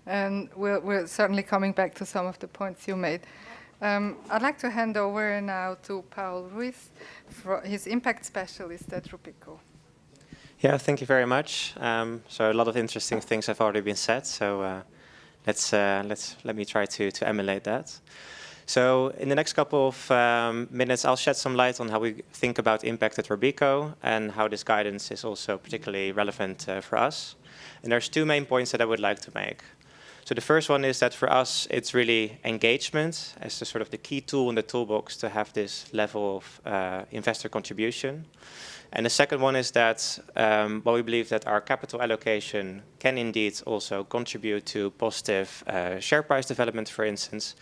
And we're certainly coming back to some of the points you made. I'd like to hand over now to Paul Ruiz, his impact specialist at Rubico. Yeah, thank you very much. So a lot of interesting things have already been said. So let me try to emulate that. So in the next couple of minutes, I'll shed some light on how we think about impact at Rubico and how this guidance is also particularly relevant for us. And there's two main points that I would like to make. So the first one is that for us, it's really engagement as the sort of the key tool in the toolbox to have this level of investor contribution. And the second one is that while we believe that our capital allocation can indeed also contribute to positive share price development, for instance,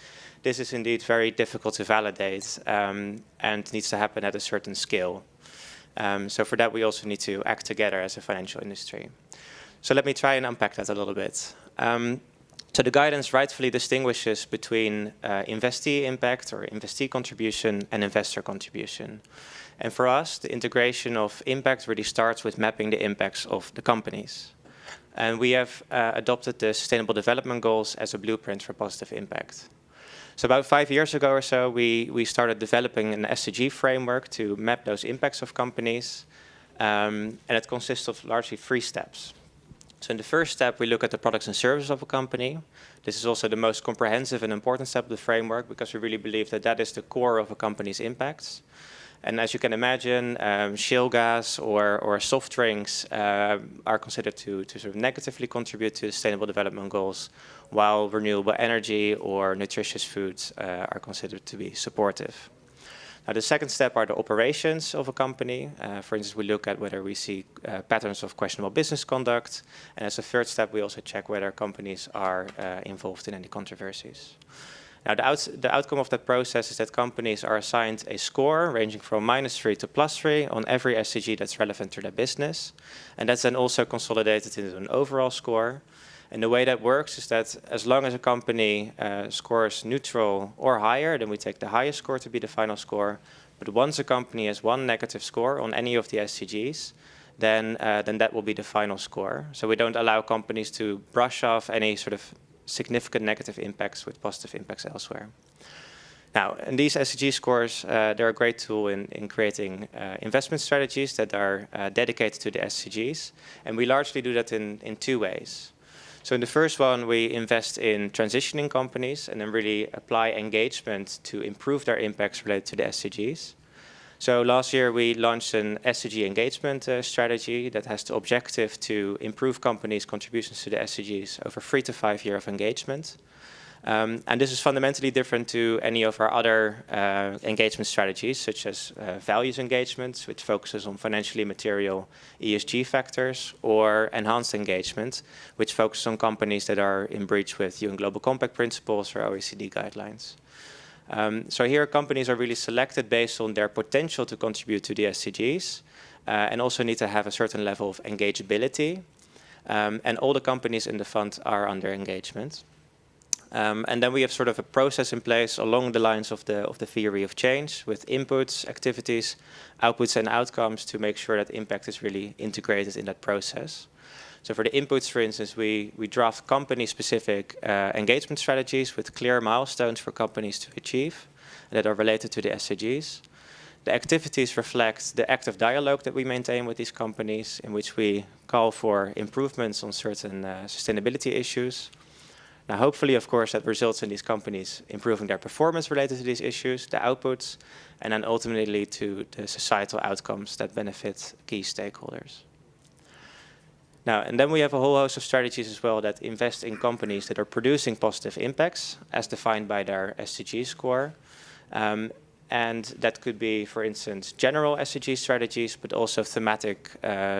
this is indeed very difficult to validate and needs to happen at a certain scale. So for that, we also need to act together as a financial industry. So let me try and unpack that a little bit. So the guidance rightfully distinguishes between investee impact or investee contribution and investor contribution. And for us, the integration of impact really starts with mapping the impacts of the companies. And we have adopted the Sustainable Development Goals as a blueprint for positive impact. So about 5 years ago or so, we started developing an SDG framework to map those impacts of companies. And it consists of largely 3 steps. So in the first step, we look at the products and services of a company. This is also the most comprehensive and important step of the framework because we really believe that that is the core of a company's impacts. And as you can imagine, shale gas or soft drinks are considered to sort of negatively contribute to the Sustainable Development Goals, while renewable energy or nutritious foods are considered to be supportive. Now, the second step are the operations of a company. For instance, we look at whether we see patterns of questionable business conduct. And as a third step, we also check whether companies are involved in any controversies. Now, the outcome of that process is that companies are assigned a score ranging from -3 to +3 on every SDG that's relevant to their business. And that's then also consolidated into an overall score. And the way that works is that as long as a company scores neutral or higher, then we take the highest score to be the final score. But once a company has one negative score on any of the SDGs, then that will be the final score. So we don't allow companies to brush off any sort of significant negative impacts with positive impacts elsewhere. Now, and these SDG scores, they're a great tool in creating investment strategies that are dedicated to the SDGs. And we largely do that in two ways. So in the first one, we invest in transitioning companies and then really apply engagement to improve their impacts related to the SDGs. So last year, we launched an SDG engagement strategy that has the objective to improve companies' contributions to the SDGs over 3 to 5 years of engagement. And this is fundamentally different to any of our other engagement strategies, such as values engagements, which focuses on financially material ESG factors, or enhanced engagement, which focuses on companies that are in breach with UN Global Compact principles or OECD guidelines. So here companies are really selected based on their potential to contribute to the SDGs and also need to have a certain level of engageability. And all the companies in the fund are under engagement. And then we have sort of a process in place along the lines of the theory of change with inputs, activities, outputs and outcomes to make sure that impact is really integrated in that process. So for the inputs, for instance, we draft company-specific engagement strategies with clear milestones for companies to achieve that are related to the SDGs. The activities reflect the active dialogue that we maintain with these companies, in which we call for improvements on certain sustainability issues. Now, hopefully, of course, that results in these companies improving their performance related to these issues, the outputs, and then ultimately lead to the societal outcomes that benefit key stakeholders. Now, and then we have a whole host of strategies as well that invest in companies that are producing positive impacts as defined by their SDG score. And that could be, for instance, general SDG strategies, but also thematic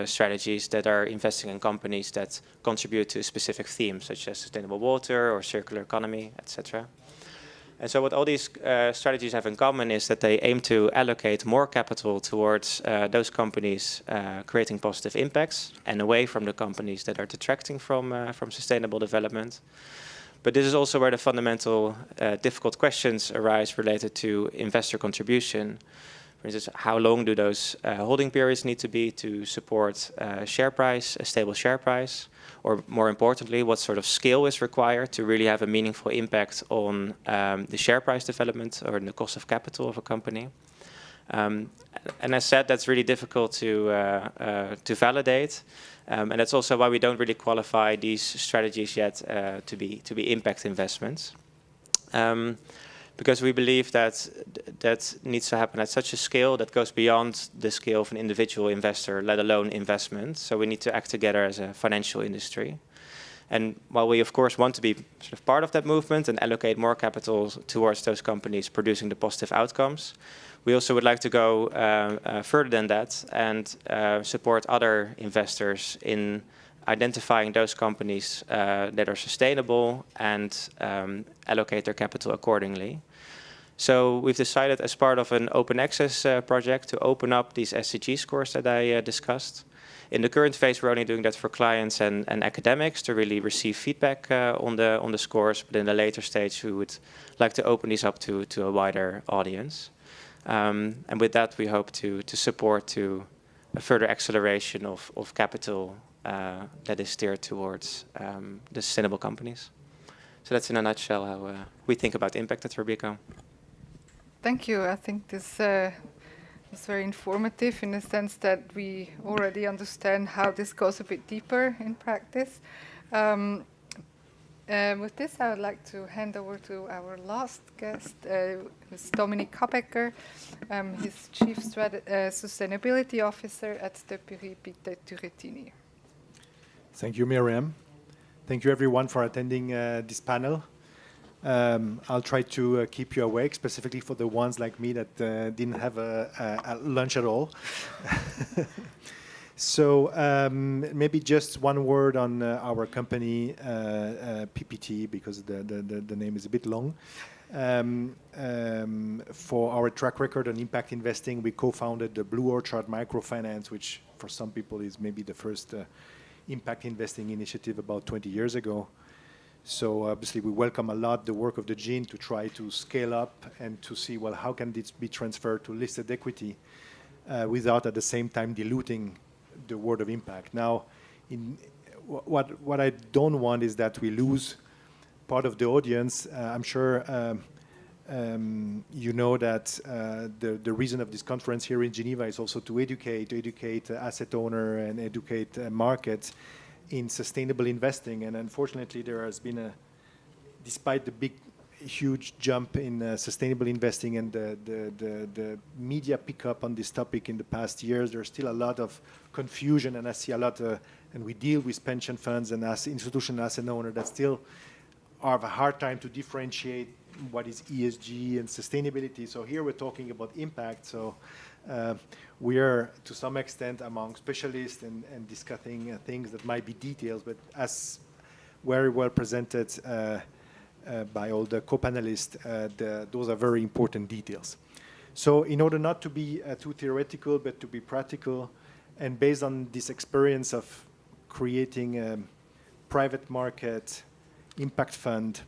strategies that are investing in companies that contribute to a specific theme, such as sustainable water or circular economy, etc. And so what all these strategies have in common is that they aim to allocate more capital towards those companies creating positive impacts and away from the companies that are detracting from sustainable development. But this is also where the fundamental difficult questions arise related to investor contribution. For instance, how long do those holding periods need to be to support share price, a stable share price? Or more importantly, what sort of scale is required to really have a meaningful impact on the share price development or the cost of capital of a company? And as said, that's really difficult to validate. And that's also why we don't really qualify these strategies yet to be impact investments. Because we believe that that needs to happen at such a scale that goes beyond the scale of an individual investor, let alone investment. So we need to act together as a financial industry. And while we, of course, want to be sort of part of that movement and allocate more capital towards those companies producing the positive outcomes, we also would like to go further than that and support other investors in identifying those companies that are sustainable and allocate their capital accordingly. So we've decided as part of an open access project to open up these SDG scores that I discussed. In the current phase, we're only doing that for clients and academics to really receive feedback on the scores. But in the later stage, we would like to open these up to a wider audience. And with that, we hope to support to a further acceleration of capital that is steered towards the sustainable companies. So that's in a nutshell how we think about impact at Robeco. Thank you. I think this was very informative in the sense that we already understand how this goes a bit deeper in practice. With this, I would like to hand over to our last guest, who's Dominique Kabecker. He's Chief Sustainability Officer at the Pictet Turretini. Thank you, Miriam. Thank you, everyone, for attending this panel. I'll try to keep you awake, specifically for the ones like me that didn't have a lunch at all. So maybe just one word on our company, PPT, because the name is a bit long. For our track record on impact investing, we co-founded the Blue Orchard Microfinance, which for some people is maybe the first impact investing initiative about 20 years ago. So obviously we welcome a lot the work of the GIIN to try to scale up and to see, well, how can this be transferred to listed equity without at the same time diluting the word of impact. Now, what I don't want is that we lose part of the audience. I'm sure you know that the reason of this conference here in Geneva is also to educate asset owner and educate markets in sustainable investing. And unfortunately, there has been despite the huge jump in sustainable investing and the media pickup on this topic in the past years, there's still a lot of confusion, and I see a lot, and we deal with pension funds and institutional asset owner that still have a hard time to differentiate what is ESG and sustainability. So here we're talking about impact. So we are, to some extent, among specialists and discussing things that might be details, but as very well presented by all the co-panelists, those are very important details. So in order not to be too theoretical, but to be practical, and based on this experience of creating a private market impact fund,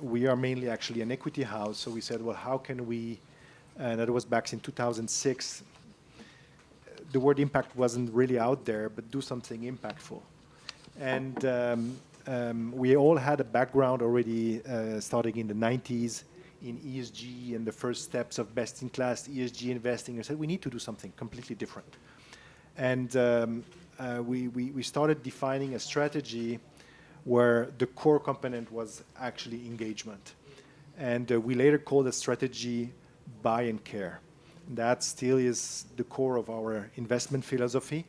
we are mainly actually an equity house. So we said, well, how can we, and that was back in 2006, the word impact wasn't really out there, but do something impactful. And we all had a background already starting in the 90s in ESG and the first steps of best-in-class ESG investing. I said, we need to do something completely different. And we started defining a strategy where the core component was actually engagement. And we later called the strategy buy and care. That still is the core of our investment philosophy.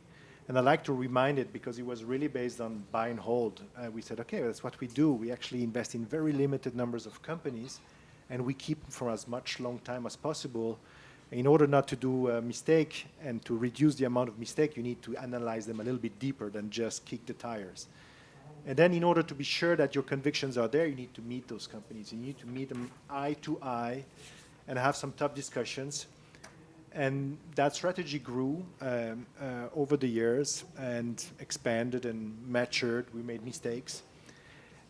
And I like to remind it because it was really based on buy and hold. We said, okay, that's what we do. We actually invest in very limited numbers of companies, and we keep them for as much long time as possible. In order not to do a mistake and to reduce the amount of mistake, you need to analyze them a little bit deeper than just kick the tires. And then in order to be sure that your convictions are there, you need to meet those companies. You need to meet them eye to eye and have some tough discussions. And that strategy grew over the years and expanded and matured. We made mistakes.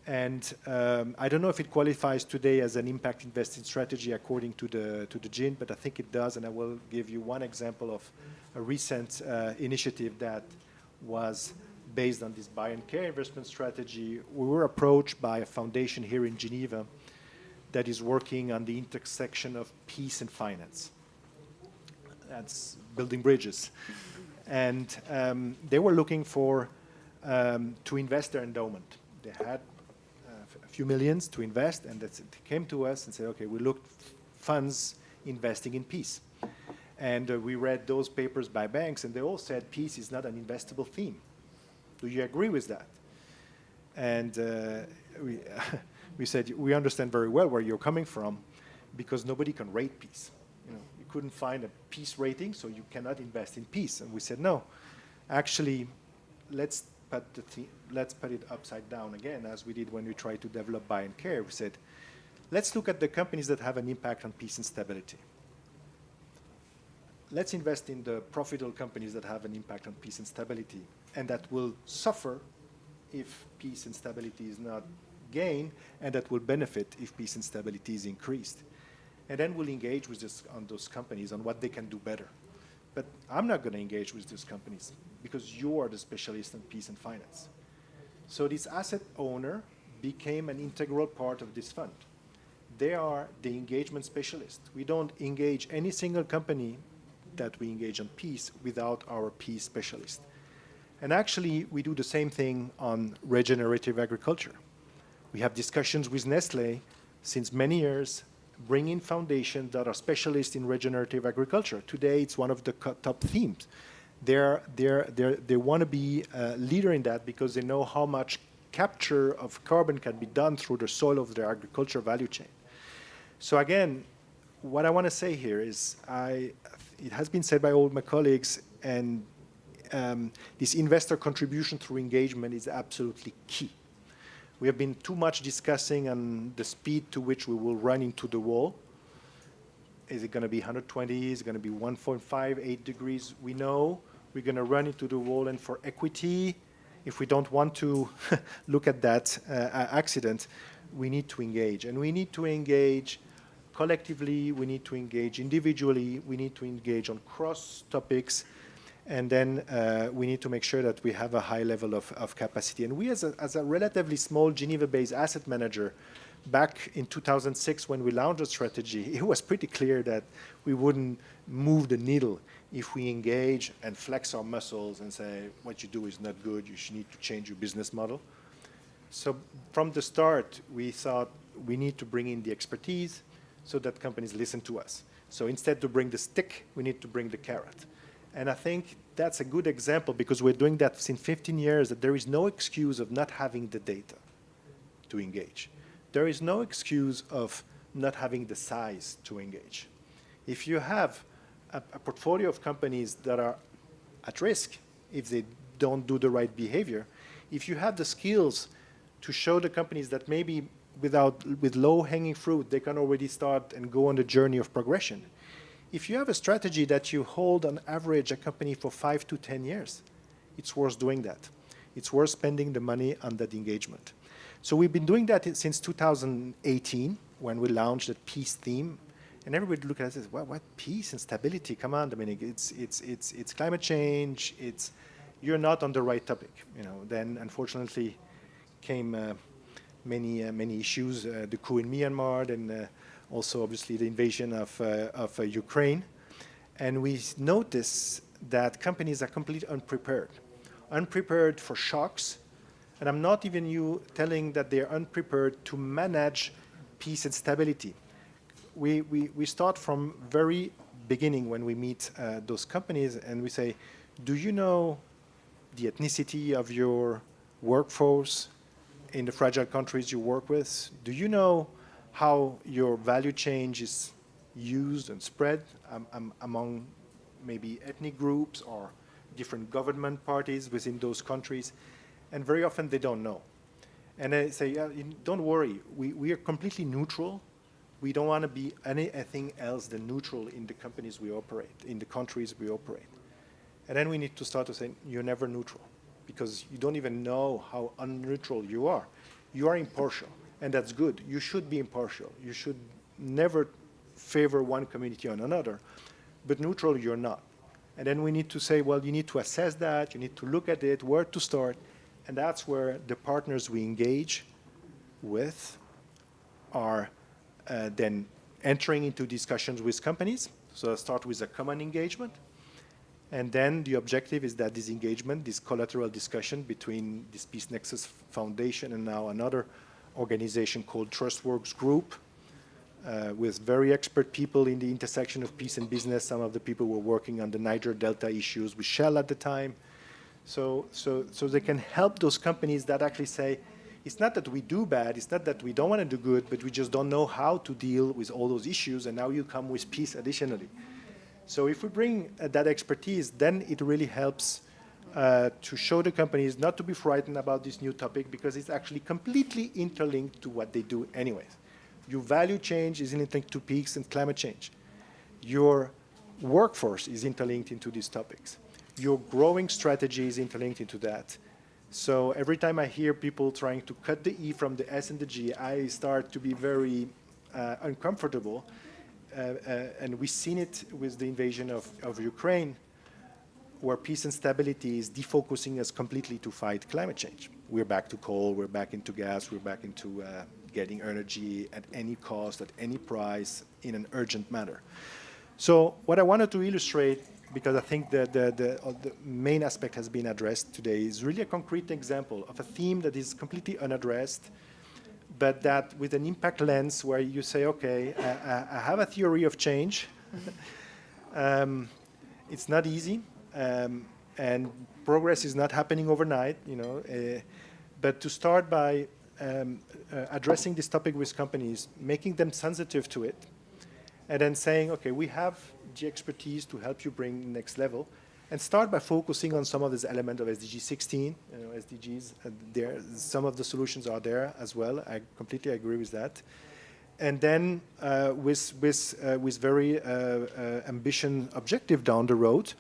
And I don't know if it qualifies today as an impact investing strategy according to the GIIN, but I think it does. And I will give you one example of a recent initiative that was based on this buy and care investment strategy. We were approached by a foundation here in Geneva that is working on the intersection of peace and finance. That's building bridges. And they were looking for to invest their endowment. They had a few millions to invest, and they came to us and said, okay, we looked funds investing in peace. And we read those papers by banks, and they all said peace is not an investable theme. Do you agree with that? And we said, we understand very well where you're coming from, because nobody can rate peace. You couldn't find a peace rating, so you cannot invest in peace. And we said, no, actually, let's put it upside down again, as we did when we tried to develop buy and care. We said, let's look at the companies that have an impact on peace and stability. Let's invest in the profitable companies that have an impact on peace and stability, and that will suffer if peace and stability is not gained, and that will benefit if peace and stability is increased. And then we'll engage with on those companies on what they can do better. But I'm not going to engage with those companies because you are the specialist in peace and finance. So this asset owner became an integral part of this fund. They are the engagement specialist. We don't engage any single company that we engage on peace without our peace specialist. And actually, we do the same thing on regenerative agriculture. We have discussions with Nestlé since many years, bringing foundations that are specialists in regenerative agriculture. Today, it's one of the top themes. They want to be a leader in that because they know how much capture of carbon can be done through the soil of their agriculture value chain. So again, what I want to say here is, it has been said by all my colleagues, and this investor contribution through engagement is absolutely key. We have been too much discussing on the speed to which we will run into the wall. Is it going to be 120? Is it going to be 1.58 degrees? We know we're going to run into the wall, and for equity, if we don't want to look at that accident, we need to engage. And we need to engage collectively, we need to engage individually, we need to engage on cross topics, and then we need to make sure that we have a high level of capacity. And we, as a relatively small Geneva-based asset manager, back in 2006 when we launched the strategy, it was pretty clear that we wouldn't move the needle if we engage and flex our muscles and say, what you do is not good, you should need to change your business model. So from the start, we thought we need to bring in the expertise so that companies listen to us. So instead to bring the stick, we need to bring the carrot. And I think that's a good example because we're doing that since 15 years, that there is no excuse of not having the data to engage. There is no excuse of not having the size to engage. If you have a portfolio of companies that are at risk if they don't do the right behavior, if you have the skills to show the companies that maybe with low-hanging fruit, they can already start and go on the journey of progression. If you have a strategy that you hold on average a company for 5 to 10 years, it's worth doing that. It's worth spending the money on that engagement. So we've been doing that since 2018 when we launched the peace theme. And everybody look at us and says, what peace and stability? Come on, Dominic, it's climate change, you're not on the right topic. Then unfortunately came many issues, the coup in Myanmar, and also obviously the invasion of Ukraine. And we notice that companies are completely unprepared for shocks. And I'm not even telling that they're unprepared to manage peace and stability. We start from very beginning when we meet those companies and we say, do you know the ethnicity of your workforce in the fragile countries you work with? Do you know how your value chain is used and spread among maybe ethnic groups or different government parties within those countries? And very often they don't know. And I say, yeah, don't worry, we are completely neutral. We don't want to be anything else than neutral in the companies we operate, in the countries we operate. And then we need to start to say, you're never neutral, because you don't even know how unneutral you are. You are impartial, and that's good. You should be impartial. You should never favor one community on another, but neutral you're not. And then we need to say, well, you need to assess that, you need to look at it, where to start, and that's where the partners we engage with are then entering into discussions with companies. So I start with a common engagement. And then the objective is that this engagement, this collateral discussion between this Peace Nexus Foundation and now another organization called TrustWorks Group, with very expert people in the intersection of peace and business. Some of the people were working on the Niger Delta issues with Shell at the time. So they can help those companies that actually say, it's not that we do bad, it's not that we don't want to do good, but we just don't know how to deal with all those issues, and now you come with peace additionally. So if we bring that expertise, then it really helps to show the companies not to be frightened about this new topic, because it's actually completely interlinked to what they do anyways. Your value change is interlinked to peace and climate change. Your workforce is interlinked into these topics. Your growing strategy is interlinked into that. So every time I hear people trying to cut the E from the S and the G, I start to be very uncomfortable. And we've seen it with the invasion of Ukraine, where peace and stability is defocusing us completely to fight climate change. We're back to coal, we're back into gas, we're back into getting energy at any cost, at any price, in an urgent manner. So what I wanted to illustrate, because I think the main aspect has been addressed today, is really a concrete example of a theme that is completely unaddressed, but that with an impact lens where you say, okay, I have a theory of change. It's not easy, and progress is not happening overnight, but to start by addressing this topic with companies, making them sensitive to it, and then saying, okay, we have the expertise to help you bring next level, and start by focusing on some of this element of SDG 16, SDGs. There, some of the solutions are there as well. I completely agree with that. And then with very ambition objective down the road.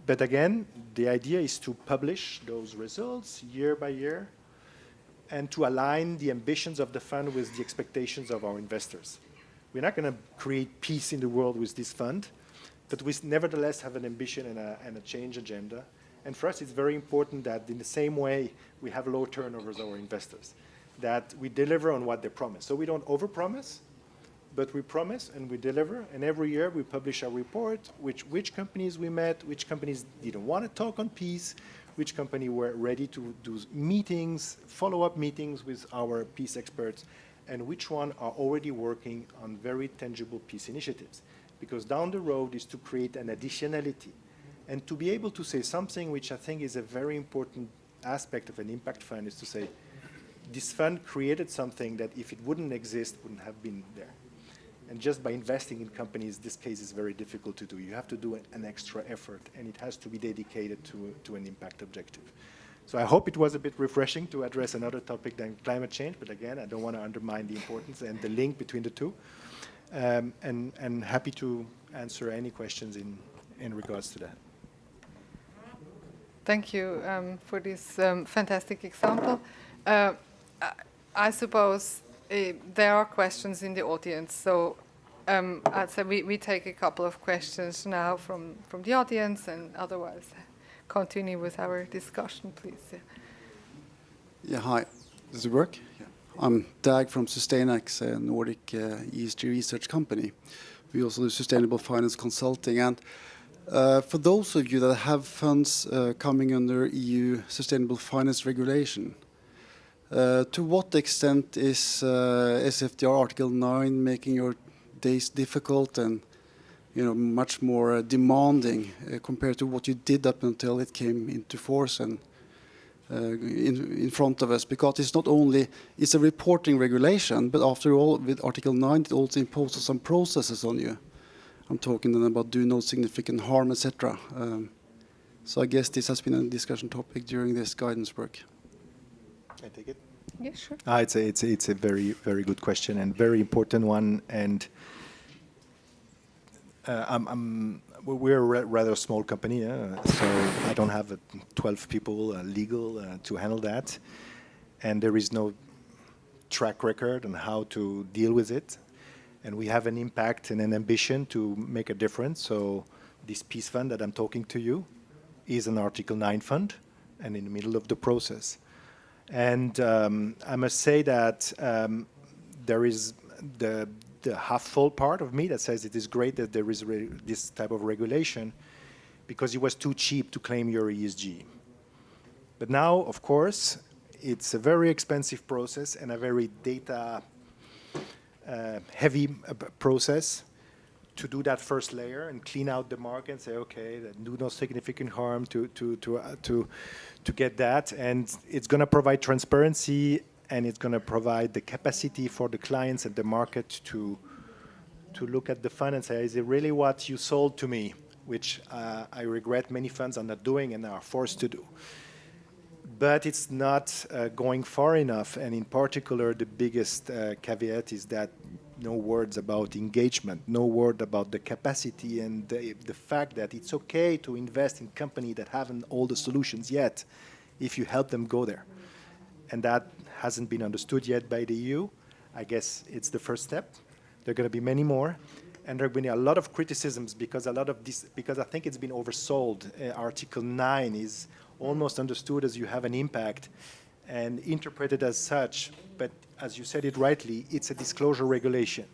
But again, the idea is to publish those results year by year and to align the ambitions of the fund with the expectations of our investors. We're not going to create peace in the world with this fund, but we nevertheless have an ambition and a change agenda. And for us, it's very important that in the same way we have low turnovers of our investors, that we deliver on what they promise. So we don't overpromise, but we promise and we deliver. And every year we publish a report, which companies we met, which companies didn't want to talk on peace, which company were ready to do meetings, follow-up meetings with our peace experts, and which one are already working on very tangible peace initiatives. Because down the road is to create an additionality and to be able to say something which I think is a very important aspect of an impact fund is to say, this fund created something that if it wouldn't exist, wouldn't have been there. And just by investing in companies, this case is very difficult to do. You have to do an extra effort, and it has to be dedicated to an impact objective. So I hope it was a bit refreshing to address another topic than climate change, but again, I don't want to undermine the importance and the link between the two. And happy to answer any questions in regards to that. Thank you for this fantastic example. I suppose there are questions in the audience, so I'd say we take a couple of questions now from the audience, and otherwise continue with our discussion, please. Yeah, hi. Does it work? Yeah. I'm Dag from Sustainax, a Nordic ESG research company. We also do sustainable finance consulting. And for those of you that have funds coming under EU sustainable finance regulation, to what extent is SFDR Article 9 making your days difficult and much more demanding compared to what you did up until it came into force and in front of us? Because it's not only, it's a reporting regulation, but after all, with Article 9, it also imposes some processes on you. I'm talking then about do no significant harm, etc. So I guess this has been a discussion topic during this guidance work. Can I take it? Yeah, sure. It's a very, very good question and very important one. And we're a rather small company, so I don't have 12 people legal to handle that. And there is no track record on how to deal with it. And we have an impact and an ambition to make a difference. So this peace fund that I'm talking to you is an Article 9 fund and in the middle of the process. And I must say that there is the half-full part of me that says it is great that there is this type of regulation because it was too cheap to claim your ESG. But now, of course, it's a very expensive process and a very data heavy process to do that first layer and clean out the market and say, okay, do no significant harm to get that. And it's going to provide transparency and it's going to provide the capacity for the clients and the market to look at the fund and say, is it really what you sold to me? Which I regret many funds are not doing and are forced to do. But it's not going far enough, and in particular, the biggest caveat is that no words about engagement, no word about the capacity and the fact that it's okay to invest in companies that haven't all the solutions yet if you help them go there. And that hasn't been understood yet by the EU. I guess it's the first step. There are going to be many more. And there have been a lot of criticisms because because I think it's been oversold. Article 9 is almost understood as you have an impact and interpreted as such, but as you said it rightly, it's a disclosure regulation.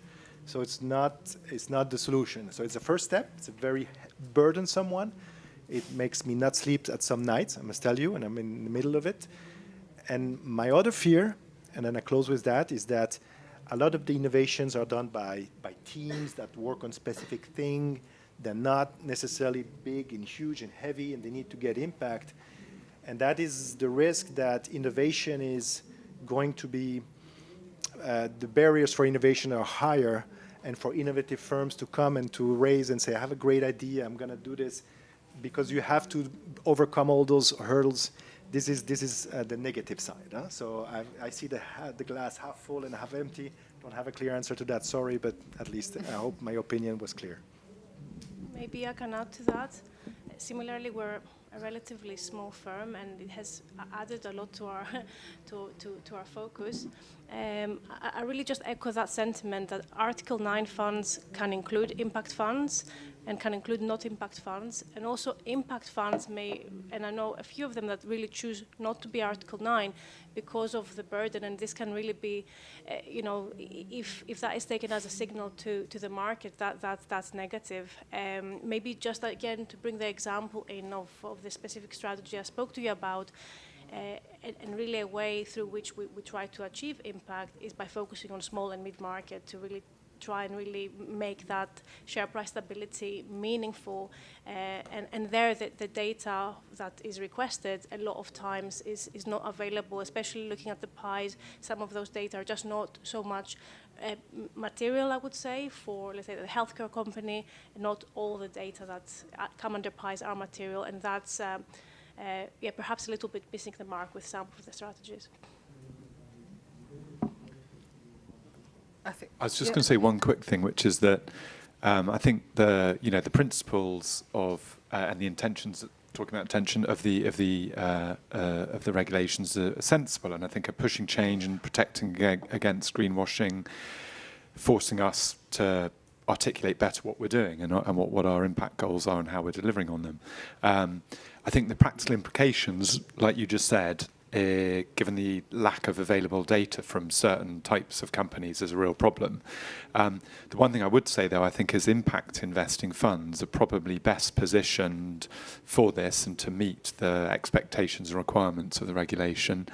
So it's not the solution. So it's a first step. It's a very burdensome one. It makes me not sleep at some nights, I must tell you, and I'm in the middle of it. And my other fear, and then I close with that, is that a lot of the innovations are done by teams that work on specific things. They're not necessarily big and huge and heavy, and they need to get impact. And that is the risk that innovation is going to be, the barriers for innovation are higher, and for innovative firms to come and to raise and say, I have a great idea, I'm going to do this, because you have to overcome all those hurdles. This is the negative side. Huh? So I see the glass half full and half empty. Don't have a clear answer to that. Sorry, but at least I hope my opinion was clear. Maybe I can add to that. Similarly, we're a relatively small firm, and it has added a lot to our to our focus. I really just echo that sentiment that Article 9 funds can include impact funds and can include not impact funds, and also impact funds may, and I know a few of them that really choose not to be Article 9 because of the burden, and this can really be, you know, if that is taken as a signal to the market, that's negative. Maybe just again to bring the example in of the specific strategy I spoke to you about, and really a way through which we try to achieve impact is by focusing on small and mid-market to really try and really make that share price stability meaningful. And there the data that is requested a lot of times is not available, especially looking at the pies. Some of those data are just not so much material, I would say, for, let's say, the healthcare company. Not all the data that come under pies are material, and that's yeah, perhaps a little bit missing the mark with some of the strategies. I was just going to say one quick thing, which is that I think the principles of and the intentions, talking about intention of the regulations are sensible, and I think are pushing change and protecting against greenwashing, forcing us to articulate better what we're doing and what our impact goals are and how we're delivering on them. I think the practical implications, like you just said, given the lack of available data from certain types of companies, is a real problem. The one thing I would say, though, I think is impact investing funds are probably best positioned for this and to meet the expectations and requirements of the regulation.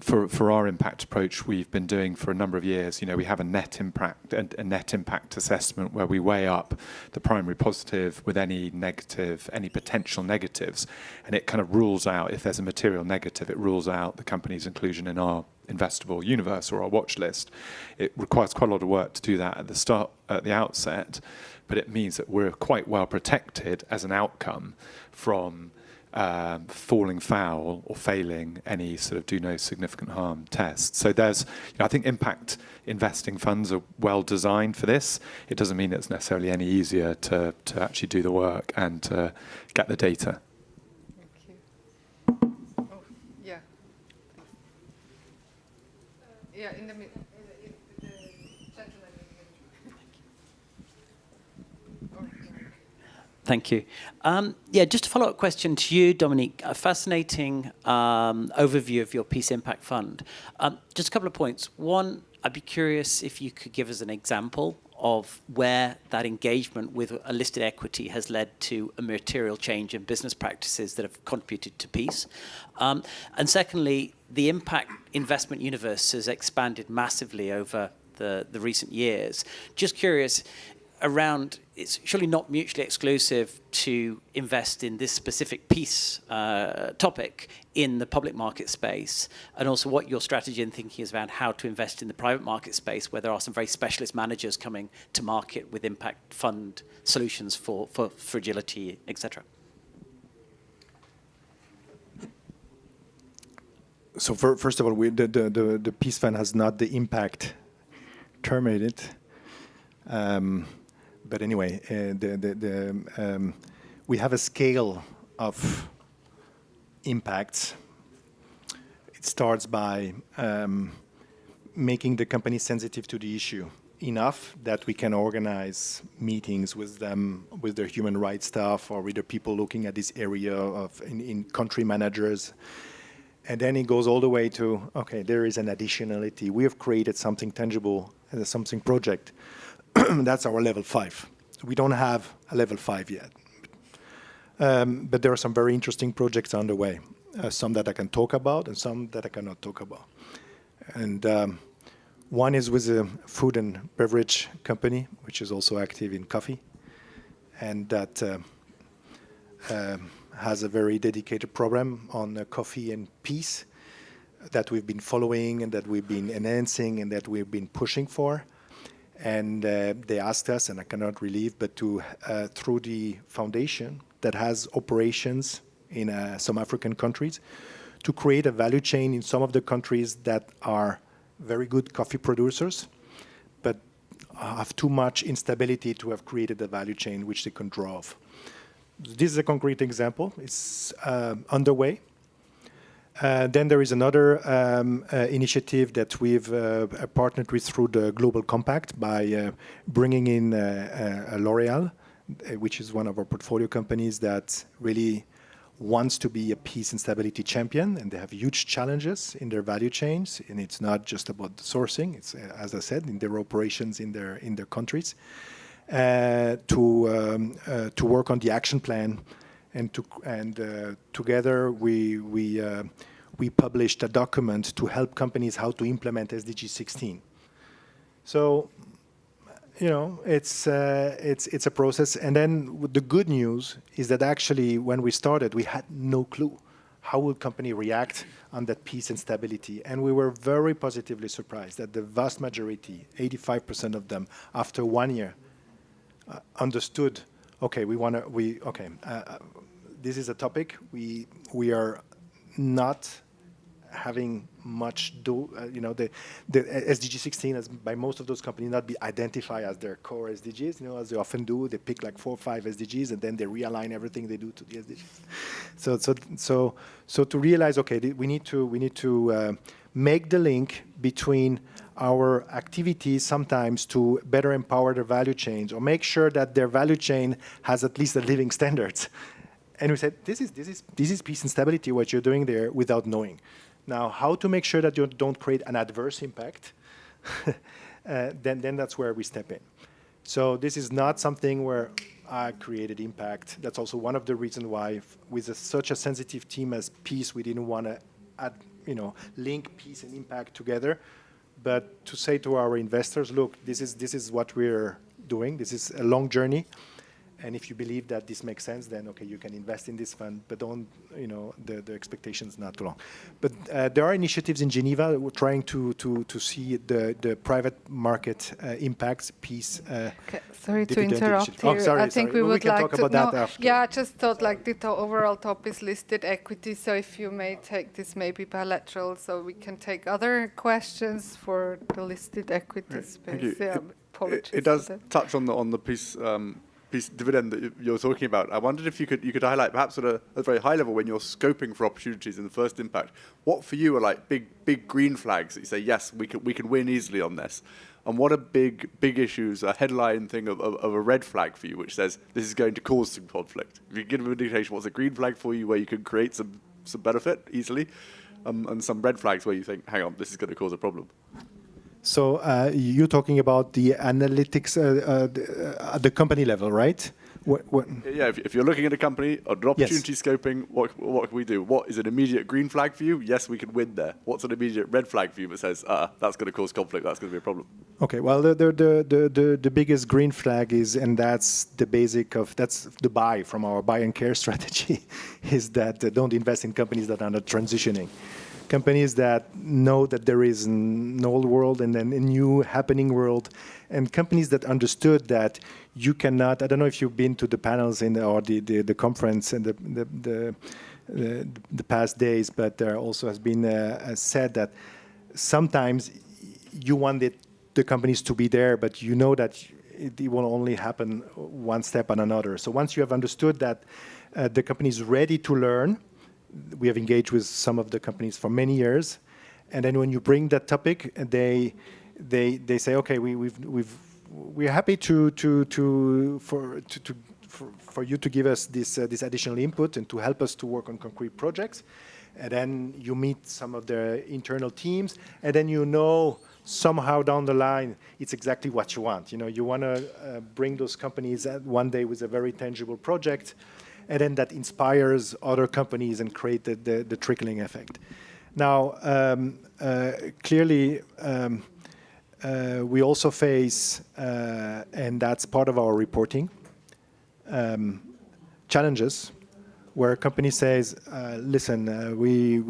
For our impact approach, we've been doing for a number of years, we have a net impact assessment where we weigh up the primary positive with any potential negatives, and it kind of rules out, if there's a material negative, it rules out the company's inclusion in our investable universe or our watch list. It requires quite a lot of work to do that at the outset, but it means that we're quite well protected as an outcome from falling foul or failing any sort of do no significant harm test. So there's, I think impact investing funds are well designed for this. It doesn't mean it's necessarily any easier to actually do the work and to get the data. Thank you. Oh, yeah. Yeah, in the middle. The gentleman in the middle. Thank you. Yeah, just a follow-up question to you, Dominique. A fascinating overview of your Peace Impact Fund. Just a couple of points. One, I'd be curious if you could give us an example of where that engagement with a listed equity has led to a material change in business practices that have contributed to peace. And secondly, the impact investment universe has expanded massively over the recent years. Just curious, around, it's surely not mutually exclusive to invest in this specific peace topic in the public market space, and also what your strategy and thinking is around how to invest in the private market space, where there are some very specialist managers coming to market with impact fund solutions for fragility, etc. So first of all, the Peace Fund has not the impact terminated. But anyway, we have a scale of impacts. It starts by making the company sensitive to the issue enough that we can organize meetings with them, with their human rights staff, or with the people looking at this area of in country managers. And then it goes all the way to, okay, there is an additionality. We have created something tangible, something project. That's our level 5. We don't have a level 5 yet. But there are some very interesting projects underway, some that I can talk about and some that I cannot talk about. And one is with a food and beverage company, which is also active in coffee, and that has a very dedicated program on coffee and peace that we've been following and that we've been enhancing and that we've been pushing for. And they asked us, and I cannot relieve, but to through the foundation that has operations in some African countries to create a value chain in some of the countries that are very good coffee producers, but have too much instability to have created a value chain which they can draw off. This is a concrete example. It's underway. Then there is another initiative that we've partnered with through the Global Compact by bringing in L'Oréal, which is one of our portfolio companies that really wants to be a peace and stability champion, and they have huge challenges in their value chains, and it's not just about the sourcing. It's, as I said, in their operations in their countries, to work on the action plan, and together we published a document to help companies how to implement SDG 16. So, you know, it's a process. And then the good news is that actually when we started, we had no clue how would company react on that peace and stability. And we were very positively surprised that the vast majority, 85% of them, after 1 year, understood, okay, this is a topic. We are not having much the SDG 16 has by most of those companies not be identified as their core SDGs, you know, as they often do. They pick like 4 or 5 SDGs and then they realign everything they do to the SDGs. So to realize, okay, we need to make the link between our activities sometimes to better empower their value chains or make sure that their value chain has at least a living standards. And we said, this is peace and stability, what you're doing there without knowing. Now, how to make sure that you don't create an adverse impact, then that's where we step in. So this is not something where I created impact. That's also one of the reasons why with such a sensitive team as peace, we didn't want to link peace and impact together. But to say to our investors, look, this is what we're doing. This is a long journey. And if you believe that this makes sense, then okay, you can invest in this fund, but don't, the expectations not too long. But there are initiatives in Geneva. We're trying to see the private market impacts piece. Okay. Sorry to interrupt here. Oh, sorry, I think we would can like talk to about that after. Yeah, I just thought like the overall top is listed equity. So if you may take this maybe bilateral, so we can take other questions for the listed equity space. Yeah, it does touch on the piece. Piece dividend that you're talking about. I wondered if you could highlight, perhaps at a very high level, when you're scoping for opportunities in the first impact, what for you are like big green flags that you say, yes, we can win easily on this, and what are big issues, a headline thing of a red flag for you, which says this is going to cause some conflict. If you give an indication, what's a green flag for you where you can create some benefit easily, and some red flags where you think, hang on, this is going to cause a problem. So you're talking about the analytics at the company level, right? Yeah, if you're looking at a company, an opportunity scoping, what can we do? What is an immediate green flag for you? Yes, we can win there. What's an immediate red flag for you that says, that's going to cause conflict, that's going to be a problem? Okay, well, the biggest green flag is, and that's the basic of, that's the buy from our buy and care strategy, is that don't invest in companies that are not transitioning. Companies that know that there is an old world and then a new happening world, and companies that understood that you cannot. I don't know if you've been to the panels or the conference in the past days, but there also has been said that sometimes you want the companies to be there, but you know that it will only happen one step and another. So once you have understood that the company is ready to learn. We have engaged with some of the companies for many years, and then when you bring that topic, they say, okay, we're happy for you to give us this additional input and to help us to work on concrete projects, and then you meet some of the internal teams, and then somehow down the line it's exactly what you want. You want to bring those companies one day with a very tangible project. And then that inspires other companies and create the trickling effect. Now, clearly, we also face, and that's part of our reporting, challenges where a company says, listen, we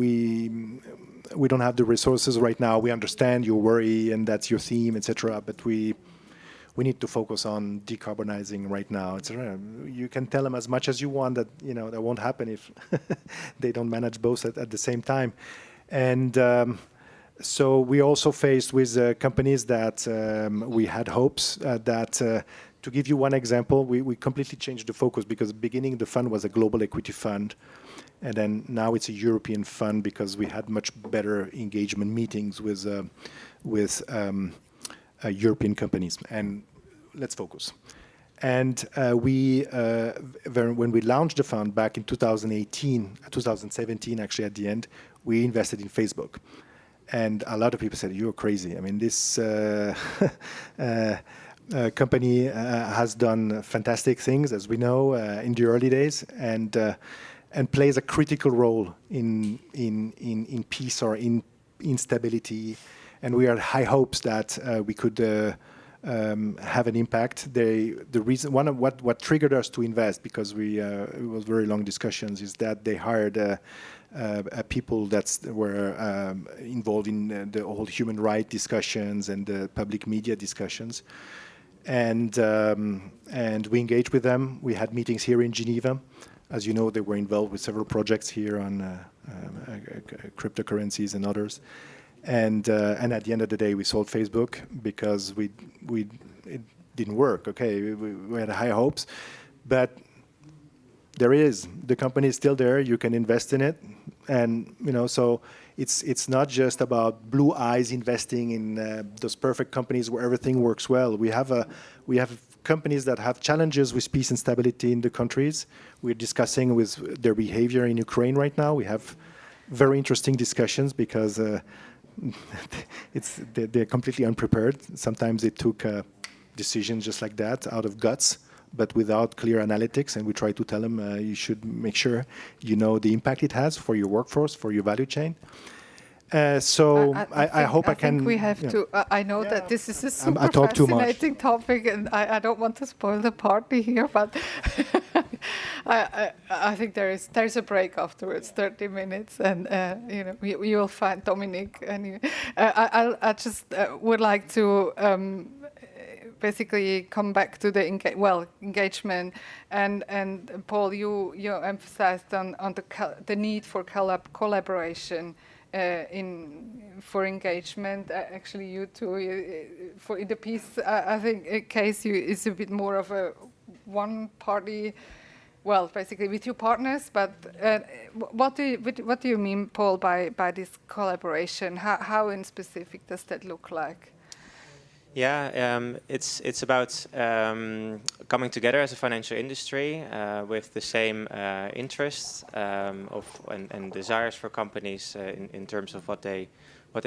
don't have the resources right now. We understand your worry and that's your theme, etc. But we we need to focus on decarbonizing right now. You can tell them as much as you want that that won't happen if they don't manage both at the same time. And so we also faced with companies that we had hopes that. To give you one example, we completely changed the focus because at the beginning the fund was a global equity fund, and then now it's a European fund because we had much better engagement meetings with European companies. And let's focus. And when we launched the fund back in 2017 actually at the end, we invested in Facebook. And a lot of people said, "You're crazy. I mean, this company has done fantastic things, as we know, in the early days, and plays a critical role in peace or in instability. And we had high hopes that we could have an impact." The reason, one of what triggered us to invest, because it was very long discussions, is that they hired people that were involved in the whole human rights discussions and the public media discussions. And we engaged with them. We had meetings here in Geneva. As you know, they were involved with several projects here on cryptocurrencies and others. And at the end of the day, we sold Facebook because it didn't work. Okay, we had high hopes, but the company is still there. You can invest in it, and so. It's not just about blue eyes investing in those perfect companies where everything works well. We have companies that have challenges with peace and stability in the countries. We're discussing with their behavior in Ukraine right now. We have very interesting discussions because they're completely unprepared. Sometimes they took decisions just like that out of guts, but without clear analytics. And we try to tell them you should make sure you know the impact it has for your workforce, for your value chain. So I hope I can. I think we have to. I know that this is a super fascinating topic, and I don't want to spoil the party here, but I think there's a break afterwards, 30 minutes, and you will find Dominic. And I just would like to. Basically come back to the engagement, and Paul, you emphasized on the need for collaboration for engagement. Actually, you too. For in the piece, I think case is a bit more of a one party. Well, basically with your partners, but what do you mean, Paul, by this collaboration? How in specific does that look like? Yeah, it's about coming together as a financial industry with the same interests and desires for companies in terms of what they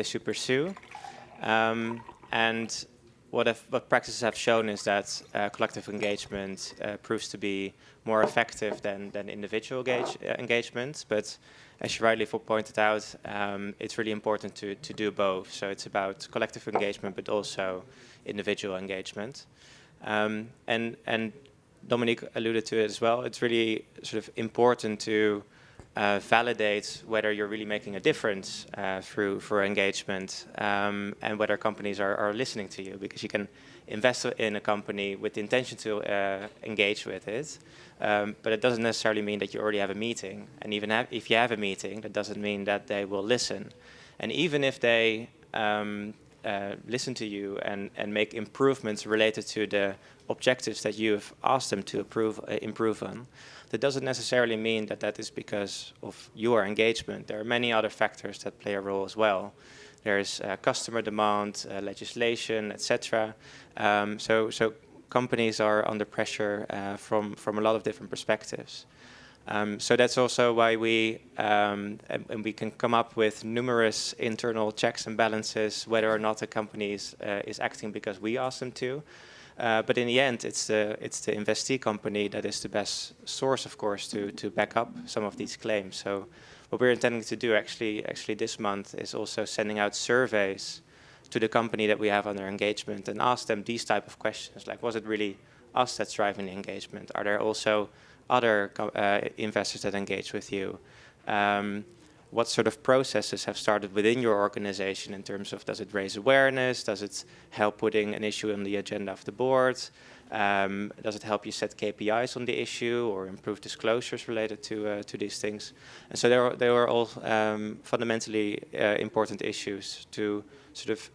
should pursue. And what practices have shown is that collective engagement proves to be more effective than individual engagement. But as you rightly pointed out, it's really important to do both. So it's about collective engagement, but also individual engagement. And Dominique alluded to it as well. It's really sort of important to validate whether you're really making a difference through engagement, and whether companies are listening to you, because you can invest in a company with the intention to engage with it, but it doesn't necessarily mean that you already have a meeting. And even if you have a meeting, that doesn't mean that they will listen. And even if they listen to you and make improvements related to the objectives that you've asked them to improve on, that doesn't necessarily mean that is because of your engagement. There are many other factors that play a role as well. There's customer demand, legislation, etc. So companies are under pressure from a lot of different perspectives. So that's also why we can come up with numerous internal checks and balances whether or not a company is acting because we ask them to. But in the end, it's the investee company that is the best source, of course, to back up some of these claims. So what we're intending to do actually this month is also sending out surveys to the company that we have under engagement and ask them these type of questions, like, was it really us that's driving the engagement? Are there also other investors that engage with you? what sort of processes have started within your organization in terms of, does it raise awareness? Does it help putting an issue on the agenda of the board? Does it help you set KPIs on the issue or improve disclosures related to these things? And so they were all fundamentally important issues to sort of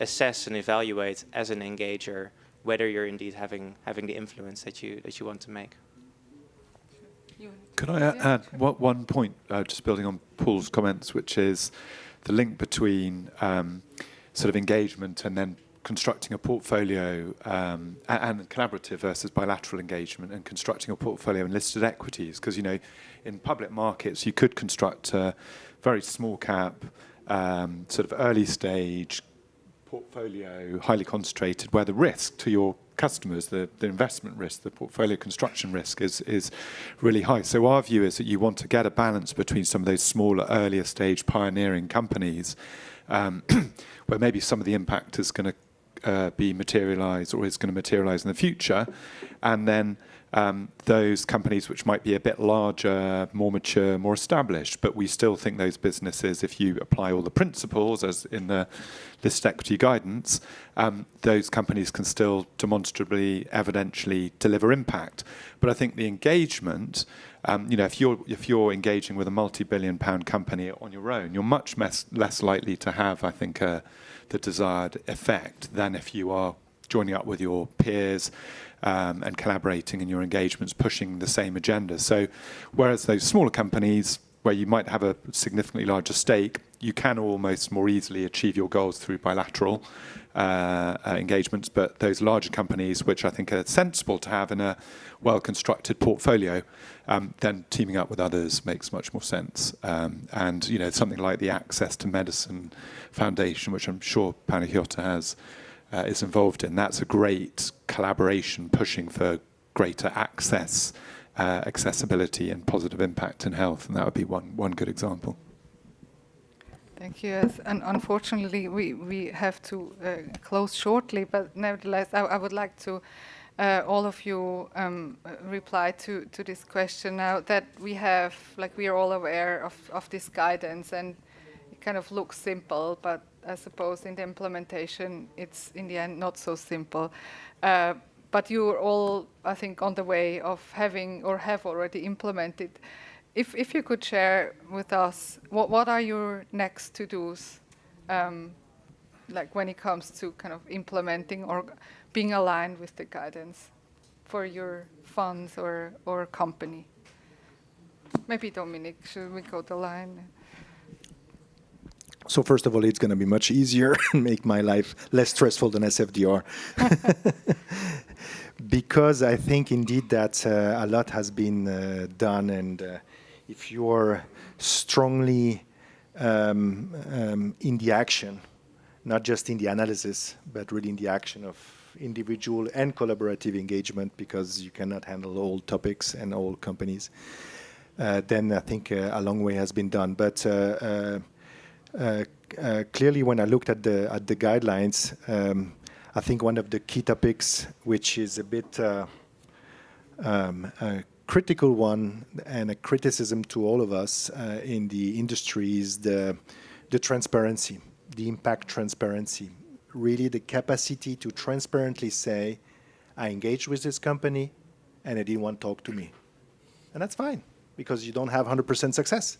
assess and evaluate as an engager whether you're indeed having the influence that you want to make. Could I add one point, just building on Paul's comments, which is the link between sort of engagement and then constructing a portfolio and collaborative versus bilateral engagement, and constructing a portfolio in listed equities. Because, you know, in public markets, you could construct a very small cap, sort of early stage portfolio, highly concentrated, where the risk to your customers, the investment risk, the portfolio construction risk is really high. So our view is that you want to get a balance between some of those smaller, earlier stage pioneering companies, where maybe some of the impact is going to be materialized or is going to materialize in the future, and then those companies which might be a bit larger, more mature, more established, but we still think those businesses, if you apply all the principles as in the listed equity guidance, those companies can still demonstrably, evidentially deliver impact. But I think the engagement, you know, if you're engaging with a multi-billion-pound company on your own, you're much less likely to have, I think, the desired effect than if you are joining up with your peers and collaborating in your engagements, pushing the same agenda. So whereas those smaller companies, where you might have a significantly larger stake, you can almost more easily achieve your goals through bilateral engagements. But those larger companies, which I think are sensible to have in a well-constructed portfolio, then teaming up with others makes much more sense. And, you know, something like the Access to Medicine Foundation, which I'm sure Panagiota has, is involved in. That's a great collaboration pushing for greater access, accessibility and positive impact in health, and that would be one good example. Thank you. Yes, and unfortunately we have to close shortly, but nevertheless I would like to all of you reply to this question now that we have, like, we are all aware of this guidance, and it kind of looks simple, but I suppose in the implementation, it's in the end not so simple. But you're all, I think, on the way of having or have already implemented. If you could share with us, what are your next to-dos, like when it comes to kind of implementing or being aligned with the guidance for your funds or company? Maybe Dominic, should we go the line? So first of all, it's going to be much easier and make my life less stressful than SFDR. Because I think indeed that a lot has been done, and if you're strongly in the action, not just in the analysis, but really in the action of individual and collaborative engagement, because you cannot handle all topics and all companies, then I think a long way has been done. But clearly, when I looked at the guidelines, I think one of the key topics, which is a bit a critical one and a criticism to all of us in the industry, is the transparency, the impact transparency. Really, the capacity to transparently say, I engaged with this company and they didn't want to talk to me. And that's fine, because you don't have 100% success.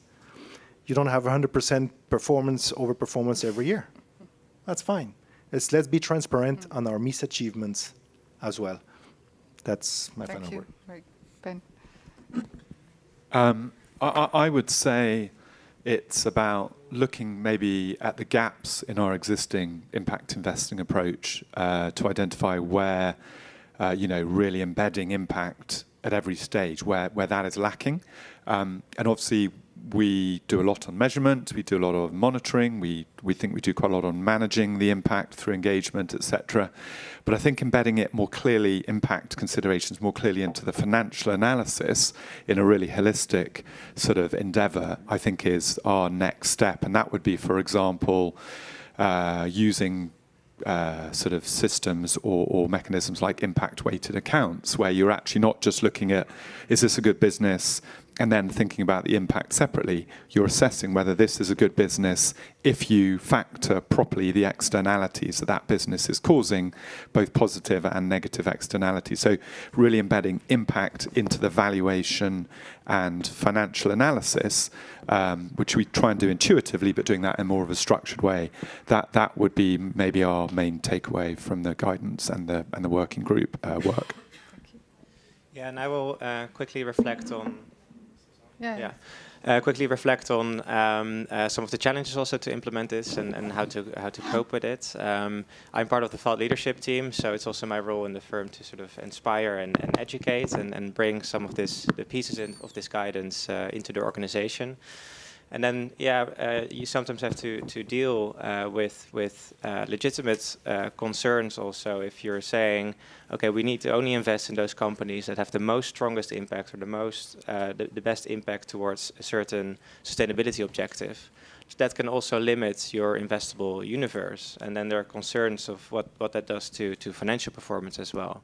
You don't have 100% performance over performance every year. That's fine. Let's be transparent on our misachievements as well. That's my final word. Right. Ben? I would say it's about looking maybe at the gaps in our existing impact investing approach to identify where, really embedding impact at every stage, where that is lacking. And obviously, we do a lot on measurement, we do a lot of monitoring, we think we do quite a lot on managing the impact through engagement, etc. But I think embedding it more clearly, impact considerations more clearly into the financial analysis in a really holistic sort of endeavor, I think is our next step. And that would be, for example, using sort of systems or mechanisms like impact-weighted accounts, where you're actually not just looking at, is this a good business, and then thinking about the impact separately, you're assessing whether this is a good business if you factor properly the externalities that that business is causing, both positive and negative externalities. So really embedding impact into the valuation and financial analysis, which we try and do intuitively, but doing that in more of a structured way. That would be maybe our main takeaway from the guidance and the working group work. Yeah, and I will quickly reflect on. Yeah. Quickly reflect on some of the challenges also to implement this and how to cope with it. I'm part of the thought leadership team, so it's also my role in the firm to sort of inspire and educate and bring some of the pieces of this guidance into the organization. And then, you sometimes have to deal with legitimate concerns also if you're saying, okay, we need to only invest in those companies that have the most strongest impact or the best impact towards a certain sustainability objective. So that can also limit your investable universe. And then there are concerns of what that does to financial performance as well.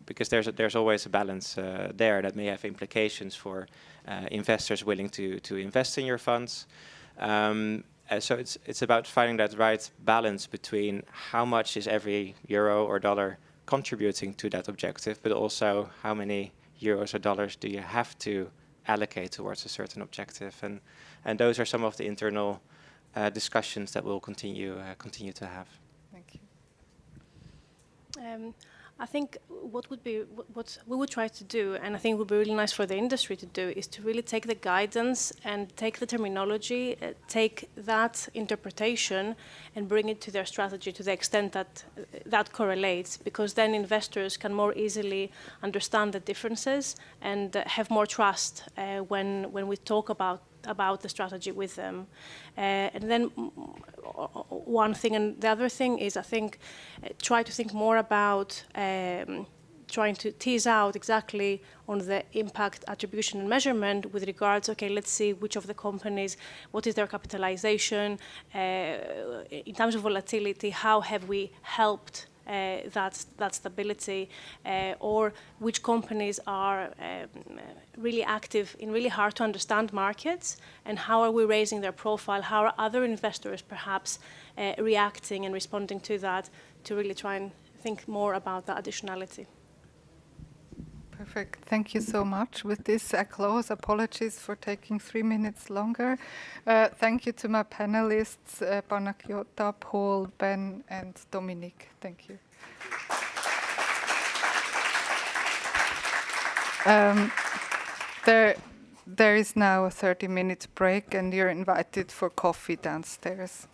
Because there's always a balance there that may have implications for investors willing to invest in your funds. So it's about finding that right balance between how much is every euro or dollar contributing to that objective, but also how many euros or dollars do you have to allocate towards a certain objective. And those are some of the internal discussions that we'll continue to have. Thank you. I think what we would try to do, and I think would be really nice for the industry to do, is to really take the guidance and take the terminology, take that interpretation and bring it to their strategy to the extent that that correlates, because then investors can more easily understand the differences and have more trust when we talk about the strategy with them. And then one thing, and the other thing is, I think, try to think more about trying to tease out exactly on the impact attribution and measurement with regards, okay, let's see which of the companies, what is their capitalization, in terms of volatility, how have we helped that stability, or which companies are really active in really hard to understand markets, and how are we raising their profile, how are other investors perhaps reacting and responding to that, to really try and think more about the additionality. Perfect. Thank you so much. With this, I close. Apologies for taking 3 minutes longer. Thank you to my panelists, Panagiota, Paul, Ben, and Dominique. Thank you. There is now a 30-minute break, and you're invited for coffee downstairs.